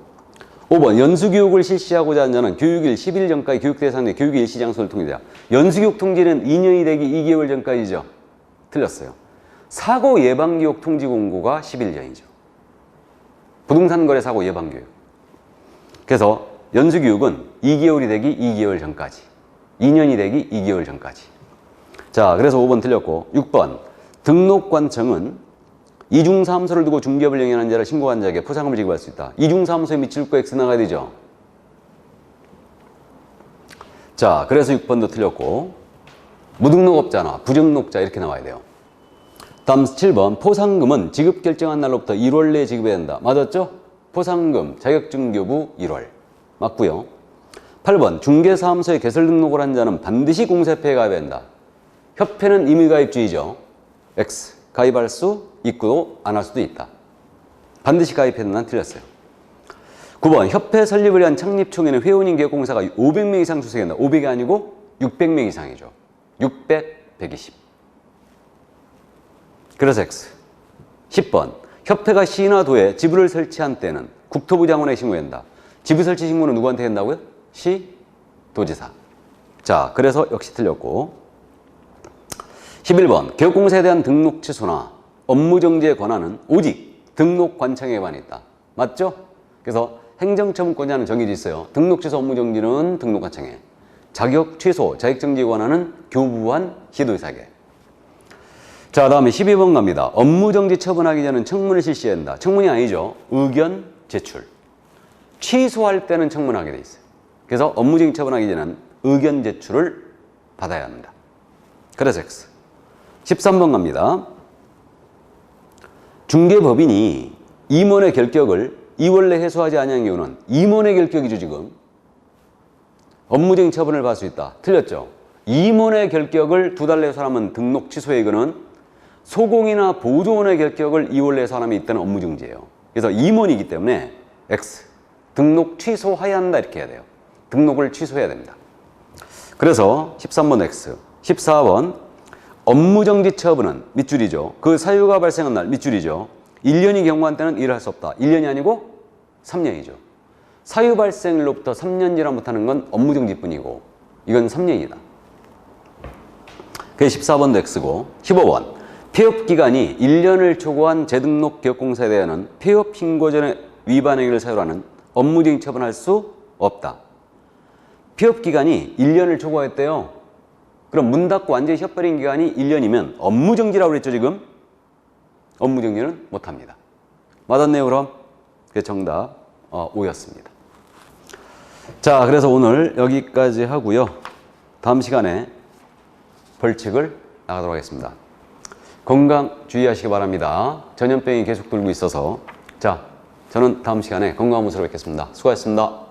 5번 연수교육을 실시하고자 하는 자는 교육일 10일 전까지 교육대상자 교육의 일시장소를 통지해야. 연수교육 통지는 2년이 되기 2개월 전까지죠. 틀렸어요. 사고 예방교육 통지 공고가 10일 전이죠. 부동산 거래 사고 예방교육. 그래서 연수교육은 2개월이 되기 2개월 전까지. 2년이 되기 2개월 전까지. 자, 그래서 5번 틀렸고 6번 등록관청은 이중사무소를 두고 중개업을 영위하는 자를 신고한 자에게 포상금을 지급할 수 있다. 이중사무소에 미칠 거 X 나가야 되죠. 자, 그래서 6번도 틀렸고 무등록업자나 부등록자 이렇게 나와야 돼요. 다음 7번 포상금은 지급 결정한 날로부터 1월 내에 지급해야 된다. 맞았죠? 포상금 자격증 교부 1월. 맞고요. 8번 중개사무소에 개설 등록을 한 자는 반드시 공세표에 가입해야 한다. 협회는 임의가입주의죠. X. 가입할 수 있고 안 할 수도 있다. 반드시 가입해야 된다는 틀렸어요. 9번 협회 설립을 위한 창립총회는 회원인 기업공사가 500명 이상出席한다. 500이 아니고 600명 이상이죠. 600, 120. 그래서 X. 10번 협회가 시나 도에 지부를 설치한 때는 국토부 장관에게 신고한다. 지부 설치 신고는 누구한테 한다고요? 시, 도지사. 자, 그래서 역시 틀렸고. 11번 개업공사에 대한 등록 취소나 업무 정지의 권한은 오직 등록관청에만 있다. 맞죠? 그래서 행정처분권자는 정해져 있어요. 등록 취소 업무 정지는 등록관청에, 자격 취소 자격 정지 권한은 교부한 시도지사에게. 자, 다음에 12번 갑니다. 업무 정지 처분하기 전에 청문을 실시해야 한다. 청문이 아니죠. 의견 제출. 취소할 때는 청문하게 돼 있어요. 그래서 업무 정지 처분하기 전에는 의견 제출을 받아야 합니다. 그래서 X. 13번 갑니다. 중개법인이 임원의 결격을 2월 내 해소하지 아니한 경우는 임원의 결격이죠. 지금 업무정지 처분을 받을 수 있다. 틀렸죠. 임원의 결격을 2달 내에 해소하면 등록 취소에 이거는 소공이나 보조원의 결격을 2월 내에 해소하면 이때는 업무정지예요. 그래서 임원이기 때문에 X. 등록 취소해야 한다 이렇게 해야 돼요. 등록을 취소해야 됩니다. 그래서 13번 X. 14번 업무정지 처분은 밑줄이죠. 그 사유가 발생한 날 밑줄이죠. 1년이 경과한 때는 일을 할 수 없다. 1년이 아니고 3년이죠. 사유 발생일로부터 3년 지나 못하는 건 업무정지뿐이고 이건 3년이다. 그게 14번도 X고 15번 폐업기간이 1년을 초과한 재등록 기업공사에 대한 폐업 신고 전에 위반 행위를 사유로 하는 업무정지 처분할 수 없다. 폐업기간이 1년을 초과했대요. 그럼 문 닫고 완전히 쉬어버린 기간이 1년이면 업무정지라고 그랬죠. 지금 업무정지는 못합니다. 맞았네요. 그럼 그게 정답 5였습니다. 자, 그래서 오늘 여기까지 하고요. 다음 시간에 벌칙을 나가도록 하겠습니다. 건강 주의하시기 바랍니다. 전염병이 계속 돌고 있어서. 자, 저는 다음 시간에 건강한 모습으로 뵙겠습니다. 수고하셨습니다.